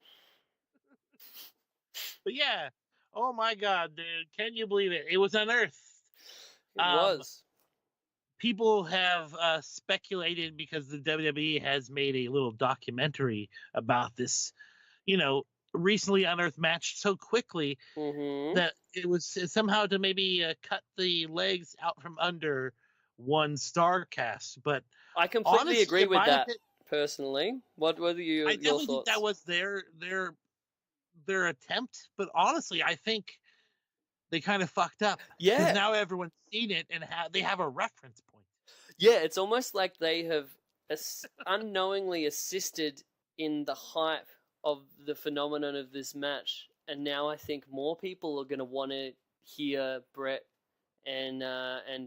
But yeah, oh my god, dude, can you believe it? It was unearthed. It was. People have speculated because the WWE has made a little documentary about this, recently unearthed match so quickly Mm-hmm. that it was somehow to maybe cut the legs out from under one star cast. But I completely honestly, agree in with my that, opinion, personally. What were I your definitely think thoughts? that was their attempt. But honestly, I think they kind of fucked up because Yeah. now everyone's seen it and they have a reference point. Yeah, it's almost like they have unknowingly assisted in the hype of the phenomenon of this match. And now I think more people are going to want to hear Bret and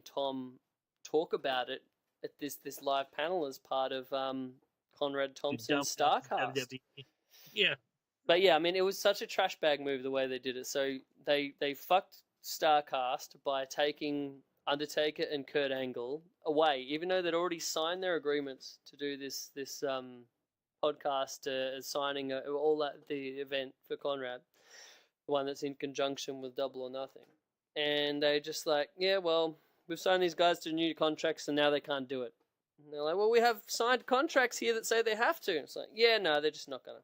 Tom talk about it at this live panel as part of Conrad You Thompson's dumped out Starcast. WWE. Yeah. But yeah, I mean, it was such a trash bag move the way they did it. So they fucked Starcast by taking Undertaker and Kurt Angle away, even though they'd already signed their agreements to do this podcast, signing all that the event for Conrad, the one that's in conjunction with Double or Nothing, and they just like, yeah, well, we've signed these guys to new contracts, and now they can't do it. And they're like, well, we have signed contracts here that say they have to. It's like, yeah, no, they're just not gonna.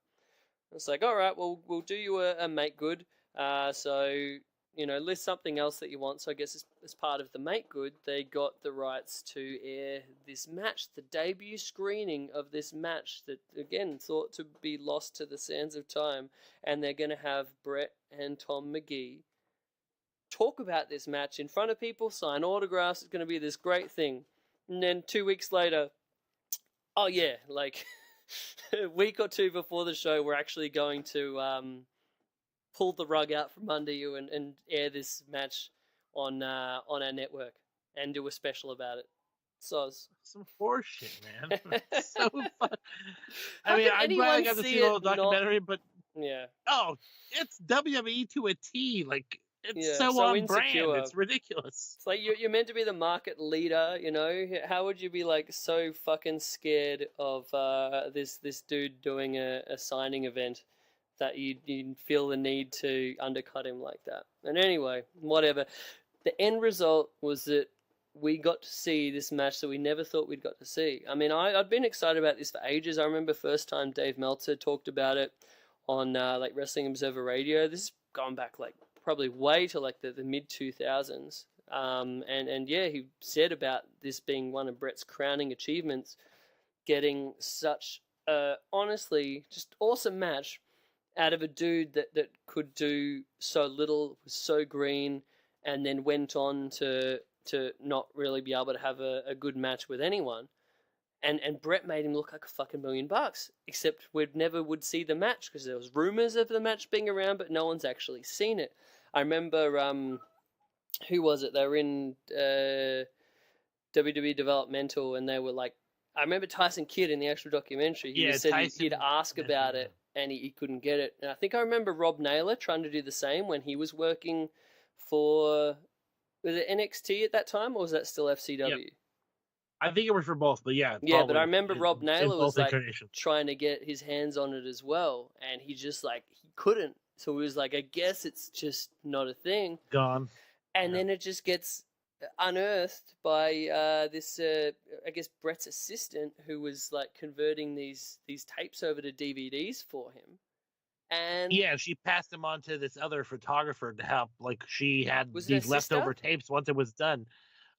It's like, all right, well, we'll do you a make good. So, list something else that you want. So I guess as part of the make good, they got the rights to air this match, the debut screening of this match that, again, thought to be lost to the sands of time. And they're going to have Bret and Tom Magee talk about this match in front of people, sign autographs. It's going to be this great thing. And then 2 weeks later, oh yeah, like a week or two before the show, we're actually going to pull the rug out from under you and air this match on our network and do a special about it. Soz. Some horseshit, man. So fun. How I mean, can I'm glad I anyone got to see see the little it not- documentary, but Yeah. it's WWE to a T. Like, it's Yeah, so so on insecure. brand. It's ridiculous. It's like you're meant to be the market leader, How would you be like so fucking scared of this dude doing a signing event that you feel the need to undercut him like that? And anyway, whatever. The end result was that we got to see this match that we never thought we'd got to see. I mean, I'd been excited about this for ages. I remember first time Dave Meltzer talked about it on like Wrestling Observer Radio. This is going back like probably way to like the mid 2000s. And yeah, he said about this being one of Bret's crowning achievements, getting such a honestly just awesome match out of a dude that could do so little, was so green, and then went on to not really be able to have a good match with anyone. And Bret made him look like a fucking $1 million, except we never would see the match because there was rumors of the match being around, but no one's actually seen it. I remember, who was it? They were in WWE Developmental, and they were like, I remember Tyson Kidd in the actual documentary. He said he'd ask about it, and he couldn't get it. And I think I remember Rob Naylor trying to do the same when he was working for, was it NXT at that time, or was that still FCW? Yep. I think it was for both, but yeah. Yeah, but I remember Rob Naylor was like incarnations. trying to get his hands on it as well, and he just like, he couldn't. So he was like, I guess it's just not a thing. Gone. And then it just gets unearthed by this, I guess, Bret's assistant, who was like converting these tapes over to DVDs for him. And yeah, she passed them on to this other photographer to help. Like, she had Was it these her leftover sister? tapes once it was done.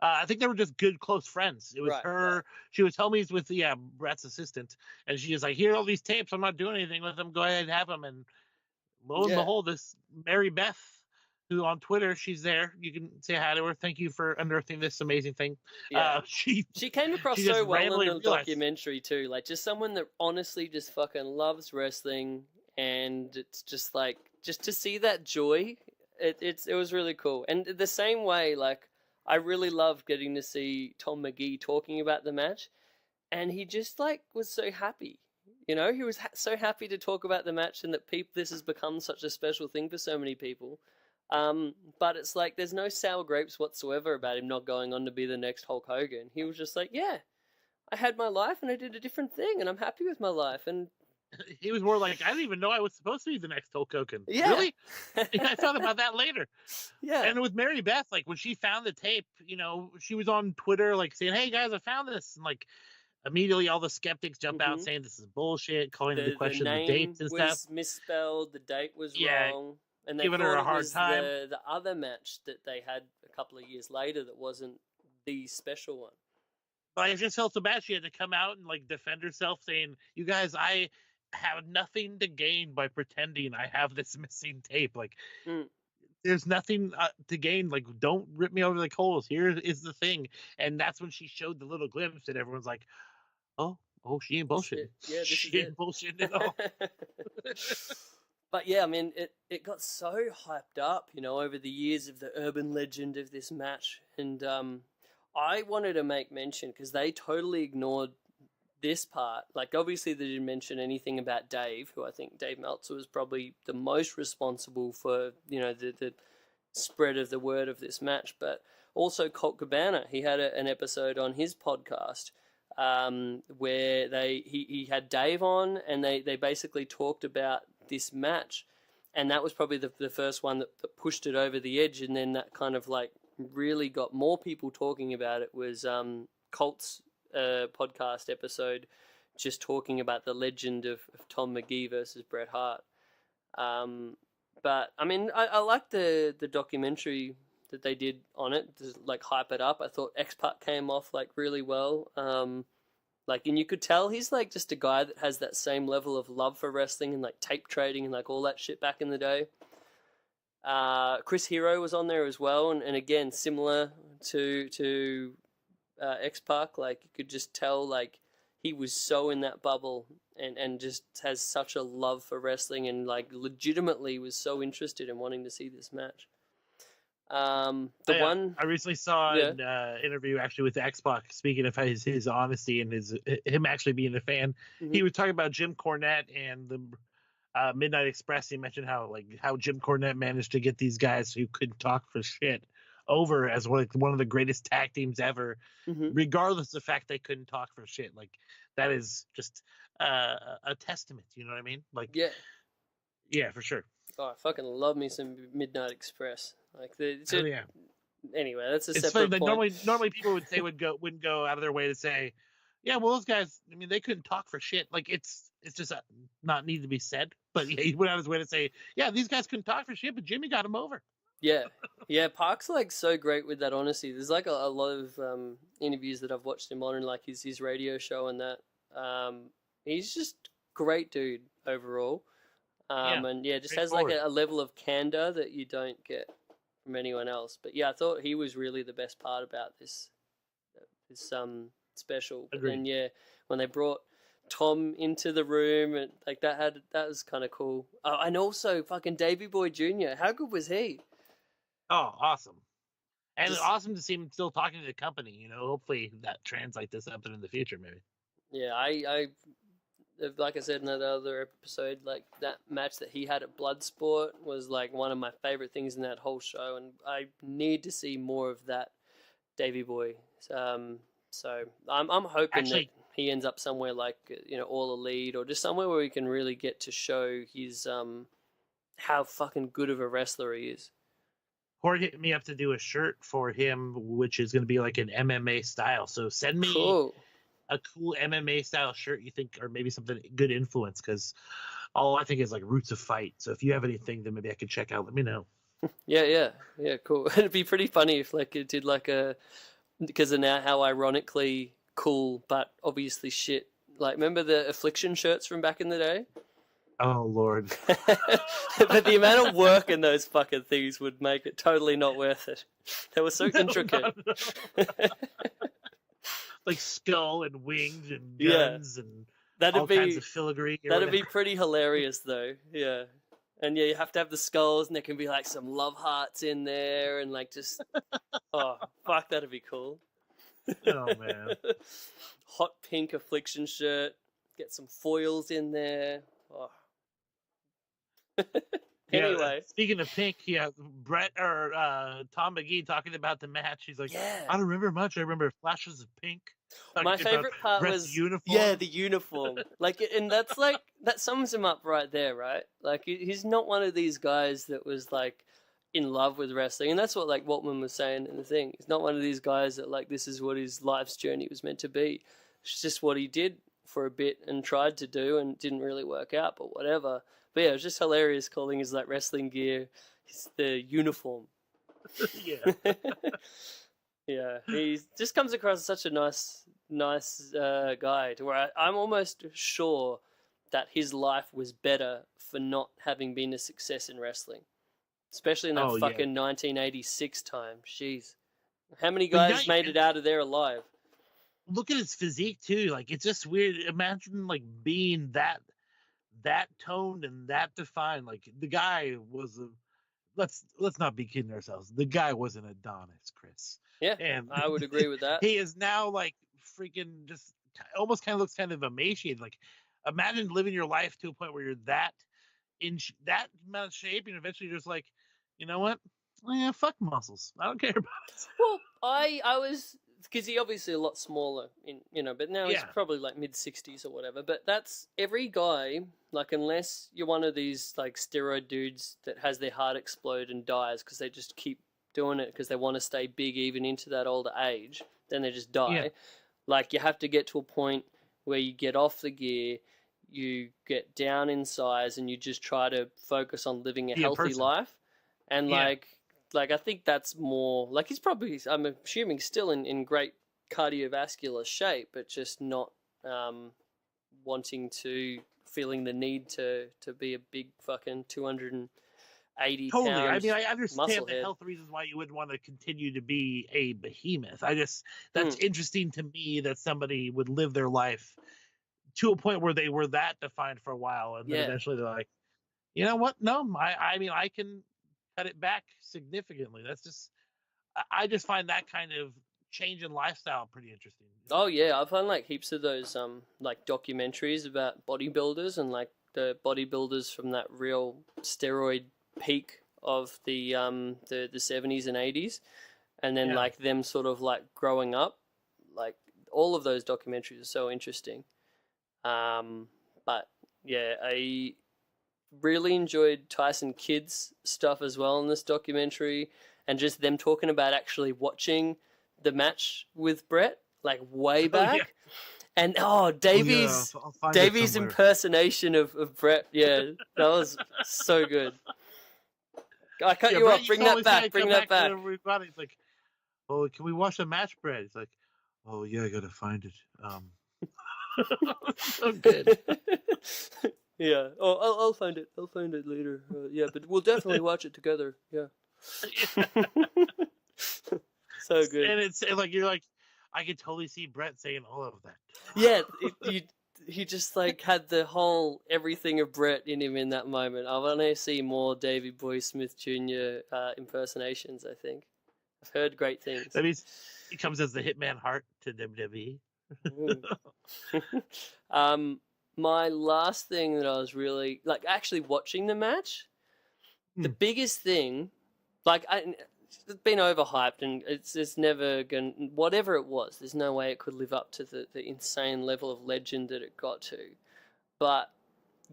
I think they were just good, close friends. It was Right, her. right. She was homies with Bret's assistant, and she was like, "Here are all these tapes. I'm not doing anything with them. Go ahead and have them." And lo and Yeah. behold, this Mary Beth, who on Twitter, she's there. You can say hi to her. Thank you for unearthing this amazing thing. Yeah. She came across she so just well randomly in the realized- documentary too, like just someone that honestly just fucking loves wrestling, and it's just like just to see that joy, it was really cool. And the same way, like I really loved getting to see Tom Magee talking about the match, and he just like was so happy. He was so happy to talk about the match, and that this has become such a special thing for so many people. But it's like there's no sour grapes whatsoever about him not going on to be the next Hulk Hogan. He was just like, yeah, I had my life and I did a different thing, and I'm happy with my life. And He was more like, I didn't even know I was supposed to be the next Hulk Hogan. Yeah. Really? I thought about that later. yeah, And with Mary Beth, like when she found the tape, you know, she was on Twitter like saying, "Hey guys, I found this," and like immediately all the skeptics jump out saying this is bullshit, calling into question the dates and was stuff. misspelled, the date was Yeah, wrong, and they giving thought her a it hard was time. the other match that they had a couple of years later that wasn't the special one. But I just felt so bad. She had to come out and like defend herself, saying, "You guys, I have nothing to gain by pretending I have this missing tape. Like, there's nothing to gain. Like, don't rip me over the coals. Here is the thing." And that's when she showed the little glimpse, and everyone's like, "Oh, she ain't bullshit. Yeah, she ain't bullshit at all." But yeah, I mean, it got so hyped up, you know, over the years of the urban legend of this match, and I wanted to make mention because they totally ignored this part. Like, obviously, they didn't mention anything about Dave, who I think Dave Meltzer was probably the most responsible for, you know, the spread of the word of this match. But also Colt Cabana, he had an episode on his podcast where he had Dave on, and they basically talked about this match, and that was probably the first one that pushed it over the edge, and then that kind of like really got more people talking about it was Colt's podcast episode, just talking about the legend of Tom Magee versus Bret Hart. But I mean, I like the documentary that they did on it, to like hype it up. I thought X-Pac came off like really well. Like, and you could tell he's like just a guy that has that same level of love for wrestling and like tape trading and like all that shit back in the day. Chris Hero was on there as well, and again similar to X-Pac, like you could just tell like he was so in that bubble and just has such a love for wrestling and like legitimately was so interested in wanting to see this match. I recently saw an interview actually with X-Pac, speaking of his honesty and him actually being a fan. He was talking about Jim Cornette and the Midnight Express. He mentioned how Jim Cornette managed to get these guys who couldn't talk for shit over as one of the greatest tag teams ever, regardless of the fact they couldn't talk for shit. Like, that is just a testament. You know what I mean? Like, yeah, for sure. Oh, I fucking love me some Midnight Express. Like Anyway, that's a it's separate funny, point. Normally people wouldn't go out of their way to say, yeah, well, those guys, I mean, they couldn't talk for shit. Like, it's just not need to be said. But yeah, he went out of his way to say, yeah, these guys couldn't talk for shit, but Jimmy got him over. Yeah, Park's like so great with that honesty. There's like a lot of interviews that I've watched him on, and like his radio show and that. He's just great dude overall. And just has like a level of candor that you don't get from anyone else. But yeah, I thought he was really the best part about this special. But then when they brought Tom into the room, and like that was kind of cool. And also fucking Davey Boy Jr. How good was he? Oh, awesome. And it's awesome to see him still talking to the company, you know. Hopefully that translates to something in the future, maybe. Yeah, I like I said in that other episode, like that match that he had at Bloodsport was like one of my favorite things in that whole show, and I need to see more of that Davey Boy. So I'm hoping that he ends up somewhere like, you know, All Elite, or just somewhere where we can really get to show his how fucking good of a wrestler he is. Horde hit me up to do a shirt for him, which is going to be like an MMA style. So send me a cool MMA style shirt you think, or maybe something good influence, because all I think is like Roots of Fight. So if you have anything that maybe I could check out, let me know. Yeah, cool. It'd be pretty funny if like it did like because of now how ironically cool, but obviously shit. Like, remember the Affliction shirts from back in the day? Oh, Lord. But the amount of work in those fucking things would make it totally not worth it. They were so intricate. No. Like skull and wings and guns and all kinds of filigree. That'd be pretty hilarious, though. Yeah. And yeah, you have to have the skulls, and there can be like some love hearts in there, and like just, oh, fuck, that'd be cool. Oh, man. Hot pink Affliction shirt. Get some foils in there. Oh. Anyway. Speaking of Pink, Brett or Tom Magee talking about the match. He's like, Yeah. I don't remember much. I remember flashes of pink. My favorite part Brett's was uniform. the uniform. Like, and that's like that sums him up right there, right? Like, he's not one of these guys that was like in love with wrestling, and that's what like Waltman was saying in the thing. He's not one of these guys that like this is what his life's journey was meant to be. It's just what he did for a bit and tried to do and didn't really work out, but whatever. But yeah, it was just hilarious calling his like wrestling gear the uniform. Yeah. Yeah, he just comes across as such a nice guy to where I'm almost sure that his life was better for not having been a success in wrestling, especially in that fucking 1986 time. Jeez, how many guys made it out of there alive? Look at his physique too. Like, it's just weird. Imagine like being that toned and that defined. Like, the guy was let's not be kidding ourselves. The guy was an Adonis, Chris. Yeah, and I would agree with that. He is now like freaking just almost kind of looks kind of emaciated. Like, imagine living your life to a point where you're that in that amount of shape, and eventually you're just like, you know what? Yeah, fuck muscles. I don't care about it. Well, I was, because he obviously a lot smaller, but now he's probably like mid-60s or whatever. But that's every guy, like, unless you're one of these like steroid dudes that has their heart explode and dies because they just keep doing it because they want to stay big even into that older age, then they just die. Yeah. Like, you have to get to a point where you get off the gear, you get down in size, and you just try to focus on living a healthy life. And like I think that's more like he's probably, I'm assuming, still in great cardiovascular shape, but just not feeling the need to be a big fucking 280 Totally. pounds. I mean, I understand the musclehead. health reasons why you wouldn't want to continue to be a behemoth. That's interesting to me that somebody would live their life to a point where they were that defined for a while, and then eventually they're like, you know what? No, I mean, I can cut it back significantly. I just find that kind of change in lifestyle pretty interesting. Oh yeah, I've found like heaps of those like documentaries about bodybuilders and like the bodybuilders from that real steroid peak of the 70s and 80s, and then like them sort of like growing up. Like, all of those documentaries are so interesting. But yeah, I really enjoyed Tyson Kidd's stuff as well in this documentary, and just them talking about actually watching the match with Bret, like way back. And Davey's impersonation of Bret, that was so good. I cut you off. Bring that back. Bring that back. He's like, "Oh, can we watch the match, Bret?" He's like, "Oh yeah, I gotta find it." So good. Yeah. Oh, I'll find it. I'll find it later. Yeah, but we'll definitely watch it together. Yeah. So good. And it's like you're like, I could totally see Bret saying all of that. Yeah, he just like had the whole everything of Bret in him in that moment. I want to see more Davey Boy Smith Jr. Impersonations. I think I've heard great things. That means he comes as the Hitman Hart to WWE. My last thing that I was really like actually watching the match, the biggest thing, like it's been overhyped and it's never gonna, whatever it was, there's no way it could live up to the insane level of legend that it got to. But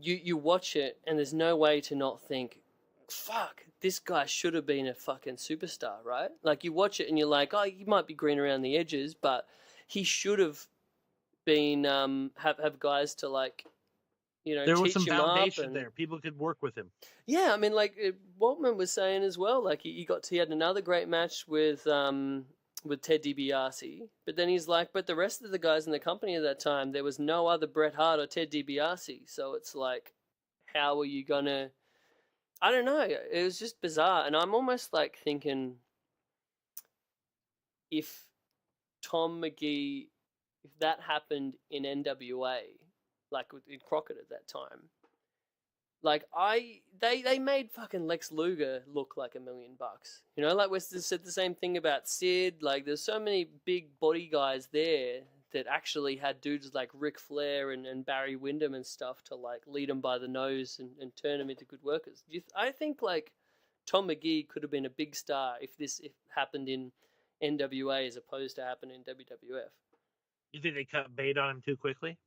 you watch it and there's no way to not think, fuck, this guy should have been a fucking superstar, right? Like, you watch it and you're like, oh, he might be green around the edges, but he should have been have guys to, like, there was teach some him foundation up there. People could work with him. Yeah, I mean, like Waltman was saying as well, like he had another great match with Ted DiBiase, but then he's like, but the rest of the guys in the company at that time, there was no other Bret Hart or Ted DiBiase, so it's like, how are you gonna? I don't know. It was just bizarre, and I'm almost like thinking, if Tom Magee, if that happened in NWA, like in Crockett at that time, like they made fucking Lex Luger look like $1 million. Like we said the same thing about Sid. Like, there's so many big body guys there that actually had dudes like Ric Flair and Barry Windham and stuff to like lead them by the nose and turn them into good workers. I think like Tom Magee could have been a big star if happened in NWA as opposed to happening in WWF. You think they cut bait on him too quickly?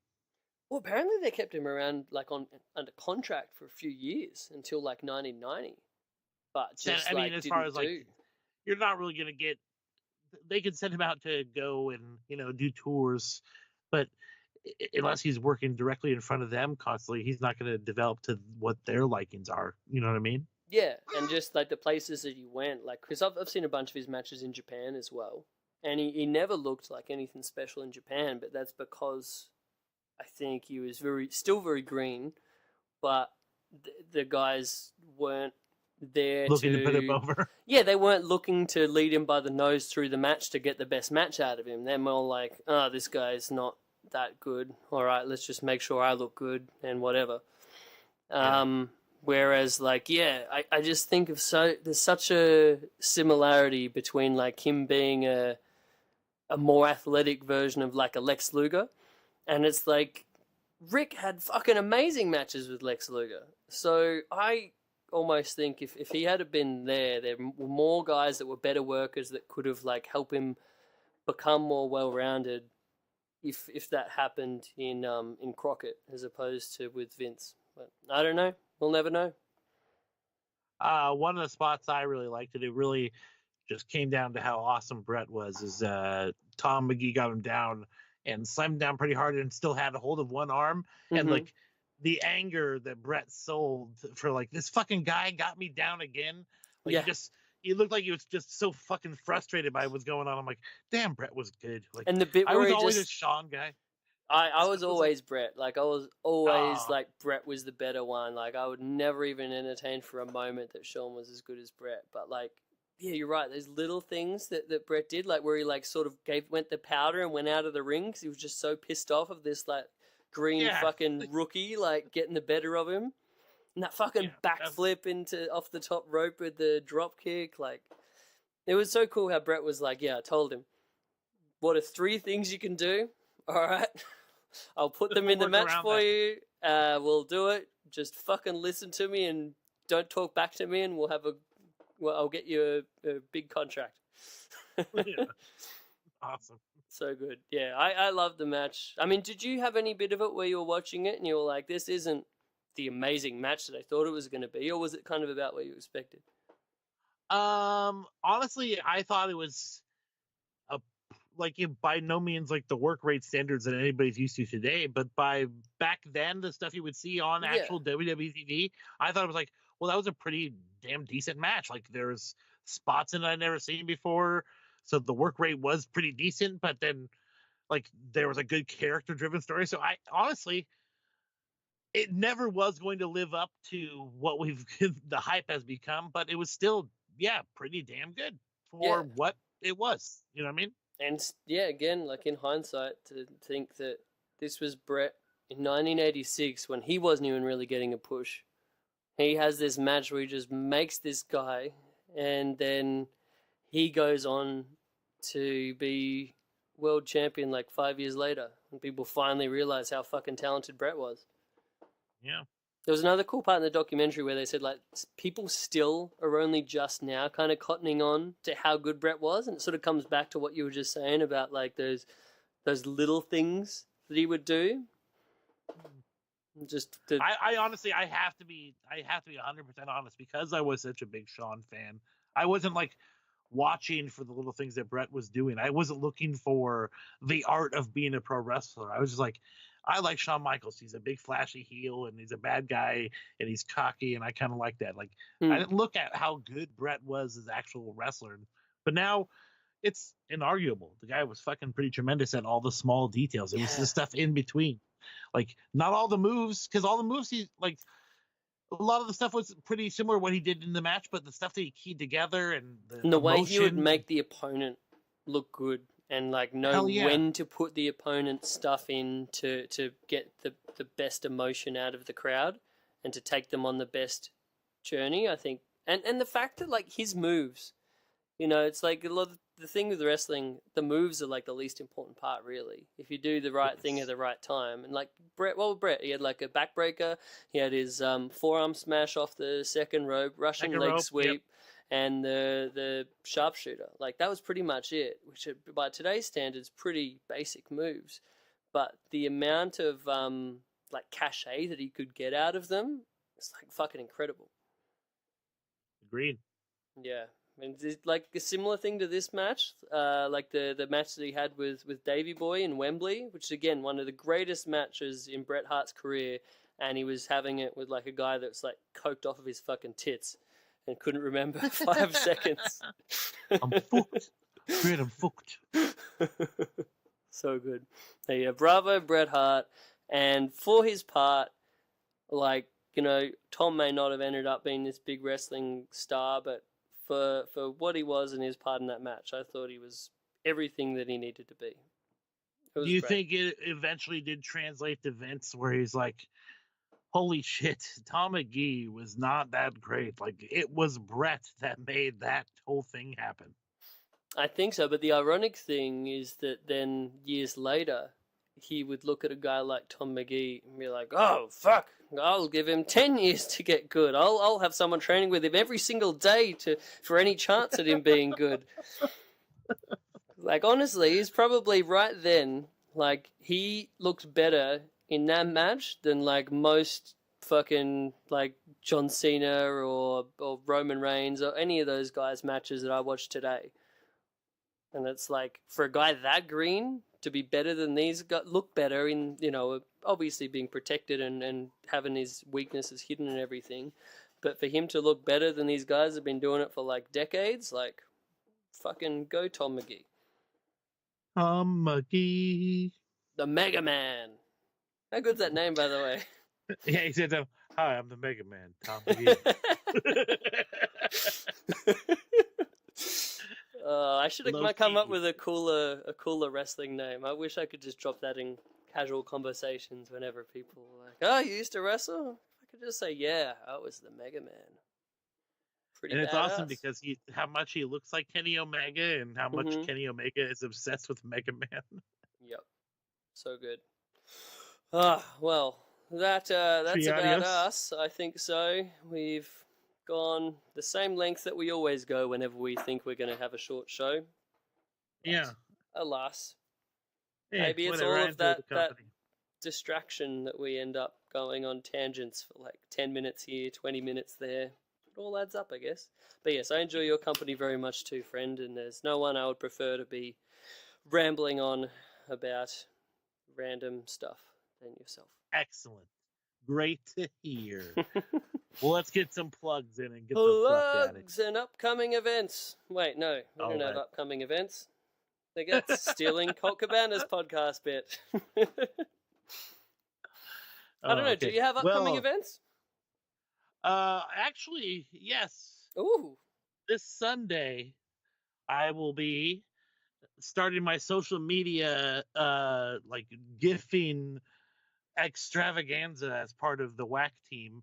Well, apparently they kept him around like under contract for a few years until like 1990. But just I mean, as far as like, you're not really gonna get. They could send him out to go and do tours, but unless he's working directly in front of them constantly, he's not going to develop to what their likings are. You know what I mean? Yeah, and just like the places that he went, like because I've seen a bunch of his matches in Japan as well, and he never looked like anything special in Japan, but that's because I think he was still very green, but the guys weren't there looking to put him over. Yeah, they weren't looking to lead him by the nose through the match to get the best match out of him. They're more like, oh, this guy's not that good. All right, let's just make sure I look good and whatever. Whereas, like, yeah, I just think there's such a similarity between like him being a more athletic version of like a Lex Luger, and it's like Rick had fucking amazing matches with Lex Luger. So I almost think if he had been there were more guys that were better workers that could have like helped him become more well-rounded if that happened in Crockett as opposed to with Vince. But I don't know. We'll never know. One of the spots I really liked it really just came down to how awesome Bret was. Is Tom Magee got him down and slammed him down pretty hard and still had a hold of one arm, and like the anger that Bret sold for like, this fucking guy got me down again. Like, yeah. He looked like he was just so fucking frustrated by what's going on. I'm like, damn, Bret was good. Like, and the bit I where was always a Shawn guy. I was always Bret. Like, I was always like Bret was the better one. Like, I would never even entertain for a moment that Shawn was as good as Bret. But like, yeah, you're right. There's little things that Bret did, like where he like sort of went the powder and went out of the ring because he was just so pissed off of this like green fucking rookie like getting the better of him, and that fucking backflip off the top rope with the drop kick. Like, it was so cool how Bret was like, yeah, I told him, what are 3 things you can do? All right, I'll put them in the match for you. We'll do it. Just fucking listen to me and don't talk back to me, and I'll get you a big contract. Yeah. Awesome. So good. Yeah, I love the match. I mean, did you have any bit of it where you were watching it and you were like, this isn't the amazing match that I thought it was going to be, or was it kind of about what you expected? Honestly, I thought it was by no means like the work rate standards that anybody's used to today, but by back then, the stuff you would see on actual WWE TV, I thought it was like, well, that was a pretty damn decent match. Like, there's spots in it I'd never seen before. So the work rate was pretty decent, but then like there was a good character driven story. So I honestly, it never was going to live up to what the hype has become, but it was still, pretty damn good for what it was. You know what I mean? And again, like in hindsight, to think that this was Bret in 1986 when he wasn't even really getting a push. He has this match where he just makes this guy, and then he goes on to be world champion like 5 years later, and people finally realize how fucking talented Bret was. Yeah. There was another cool part in the documentary where they said like people still are only just now kind of cottoning on to how good Bret was, and it sort of comes back to what you were just saying about like those little things that he would do. I honestly, I have to be 100% honest, because I was such a big Shawn fan. I wasn't like watching for the little things that Bret was doing. I wasn't looking for the art of being a pro wrestler. I was just like, I like Shawn Michaels. He's a big flashy heel and he's a bad guy and he's cocky, and I kind of like that. Like, I didn't look at how good Bret was as actual wrestler. But now it's inarguable. The guy was fucking pretty tremendous at all the small details. It was the stuff in between. Like, not all the moves, because all the moves he like, a lot of the stuff was pretty similar to what he did in the match, but the stuff that he keyed together and the way he would make the opponent look good and like know when to put the opponent's stuff in to get the best emotion out of the crowd and to take them on the best journey, I think. And the fact that like his moves, it's like a lot of the thing with wrestling, the moves are like the least important part, really. If you do the right thing at the right time, and like Brett, he had like a backbreaker, he had his forearm smash off the second rope, Russian leg sweep, and the sharpshooter. Like that was pretty much it, which by today's standards, pretty basic moves. But the amount of like cachet that he could get out of them, it's like fucking incredible. Agreed. Yeah. And it's like a similar thing to this match, like the match that he had with Davey Boy in Wembley, which is again one of the greatest matches in Bret Hart's career, and he was having it with like a guy that's like coked off of his fucking tits and couldn't remember 5 seconds. I'm fucked. Bret, I'm fucked. So good. Yeah, bravo Bret Hart, and for his part, like, you know, Tom may not have ended up being this big wrestling star, but for what he was and his part in that match, I thought he was everything that he needed to be. Do you think it eventually did translate to Vince where he's like, holy shit, Tom Magee was not that great. Like, it was Bret that made that whole thing happen. I think so, but the ironic thing is that then years later, he would look at a guy like Tom Magee and be like, oh, fuck, I'll give him 10 years to get good. I'll have someone training with him every single day for any chance at him being good. Like, honestly, he's probably right then, like, he looked better in that match than, like, most fucking, like, John Cena or Roman Reigns or any of those guys' matches that I watched today. And it's like, for a guy that green to be better than these guys, look better in, you know, obviously being protected and having his weaknesses hidden and everything. But for him to look better than these guys have been doing it for like decades, like, fucking go Tom Magee. Tom Magee. The Mega Man. How good's that name, by the way? Yeah, he said, hi, I'm the Mega Man, Tom Magee. I should have come up with a cooler wrestling name. I wish I could just drop that in casual conversations whenever people are like, oh, you used to wrestle? I could just say, yeah, I was the Mega Man. Pretty and it's badass. awesome because how much he looks like Kenny Omega and how much Kenny Omega is obsessed with Mega Man. Yep. So good. Well, that's about us. I think so. We've gone the same length that we always go whenever we think we're going to have a short show. Yeah. Alas. Yeah, Maybe it's all of that distraction that we end up going on tangents for like 10 minutes here, 20 minutes there. It all adds up, I guess. But yes, I enjoy your company very much too, friend, and there's no one I would prefer to be rambling on about random stuff than yourself. Excellent. Great to hear. Well, let's get some plugs in and get the fuck at it. Plugs and upcoming events. Wait, no, we don't have upcoming events. I think that's stealing Colt Cabana's podcast bit. I don't know. Do you have upcoming events? Actually, yes. Ooh. This Sunday, I will be starting my social media, like gifting extravaganza as part of the WAC team.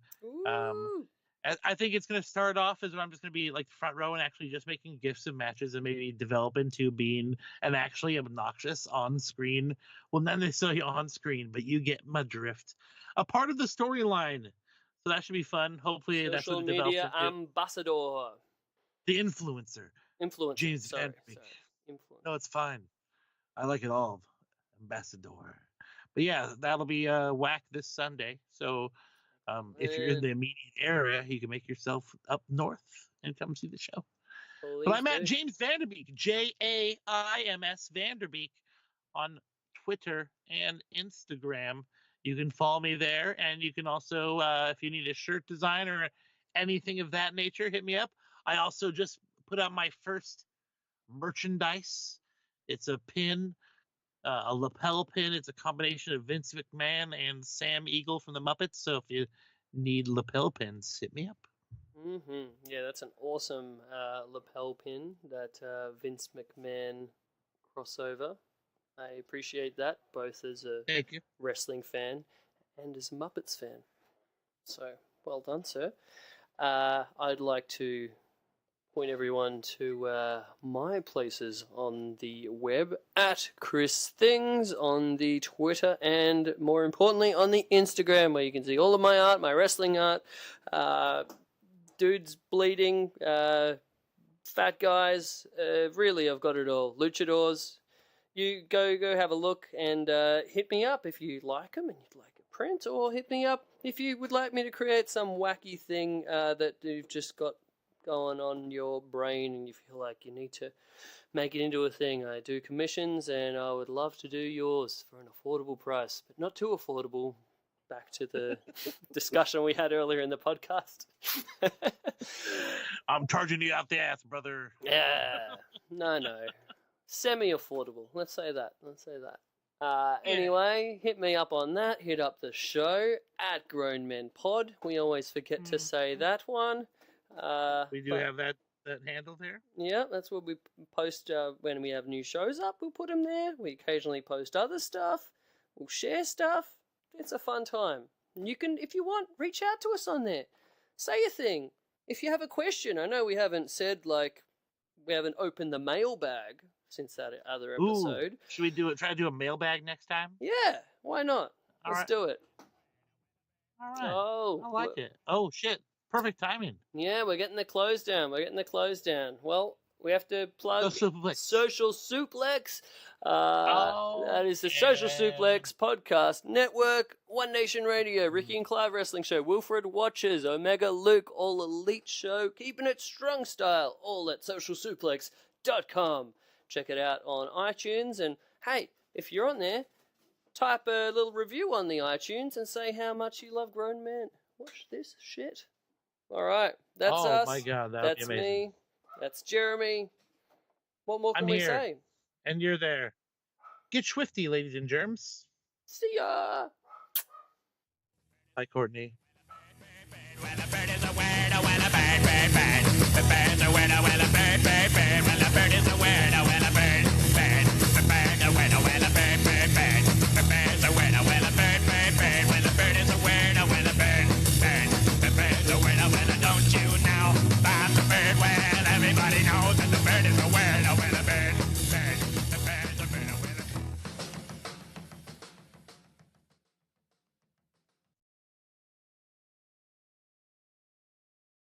I think it's going to start off as I'm just going to be like the front row and actually just making gifts of matches and maybe develop into being an actually obnoxious on screen. Well, not necessarily on screen, but you get my drift. A part of the storyline. So that should be fun. Hopefully that's what it develops into. Social media ambassador. The influencer. Jaims Vanderbeek. No, it's fine. I like it all. Ambassador. But yeah, that'll be WAC this Sunday. So if you're in the immediate area, you can make yourself up north and come see the show. But I'm at Jaims Vanderbeek, Jaims Vanderbeek on Twitter and Instagram. You can follow me there, and you can also, if you need a shirt design or anything of that nature, hit me up. I also just put out my first merchandise. It's a pin. A lapel pin. It's a combination of Vince McMahon and Sam Eagle from the Muppets. So if you need lapel pins, hit me up. Yeah, that's an awesome lapel pin, that Vince McMahon crossover. I appreciate that, both as a wrestling fan and as a Muppets fan. So, well done, sir. I'd like to point everyone to my places on the web at Chris Things on the Twitter, and more importantly on the Instagram, where you can see all of my art, my wrestling art, dudes bleeding, fat guys, really I've got it all. Luchadors. You go have a look and hit me up if you like them and you'd like a print, or hit me up if you would like me to create some wacky thing that you've just got going on your brain and you feel like you need to make it into a thing. I do commissions and I would love to do yours for an affordable price, but not too affordable. Back to the discussion we had earlier in the podcast. I'm charging you out the ass, brother. Yeah. No. Semi-affordable. Let's say that. Anyway, hit me up on that. Hit up the show at Grown Men Pod. We always forget to say that one. We do have that handle there. Yeah, that's what we post when we have new shows up. We'll put them there. We occasionally post other stuff. We'll share stuff. It's a fun time. And you can, if you want, reach out to us on there. Say a thing. If you have a question, I know we haven't said, like, we haven't opened the mailbag since that other episode. Ooh, should we try to do a mailbag next time? Yeah, why not? Let's do it. All right. Oh, I like it. Oh, shit. Perfect timing. Yeah, we're getting the close down. Well, we have to plug Social Suplex. That is the Social Suplex Podcast Network, One Nation Radio, Ricky and Clive Wrestling Show, Wilfred Watches, Omega Luke, All Elite Show, Keeping It Strong Style, all at socialsuplex.com. Check it out on iTunes, and hey, if you're on there, type a little review on the iTunes and say how much you love Grown Men. Watch this shit. All right, that's us. Oh my God, that's me. That's Jeremy. What more can we say? And you're there. Get swifty, ladies and germs. See ya. Bye, Courtney. Well, a bird is a word, well, a bird, bird, bird. The bird's a word, well, a bird, bird, bird. Well, a bird is a word, well,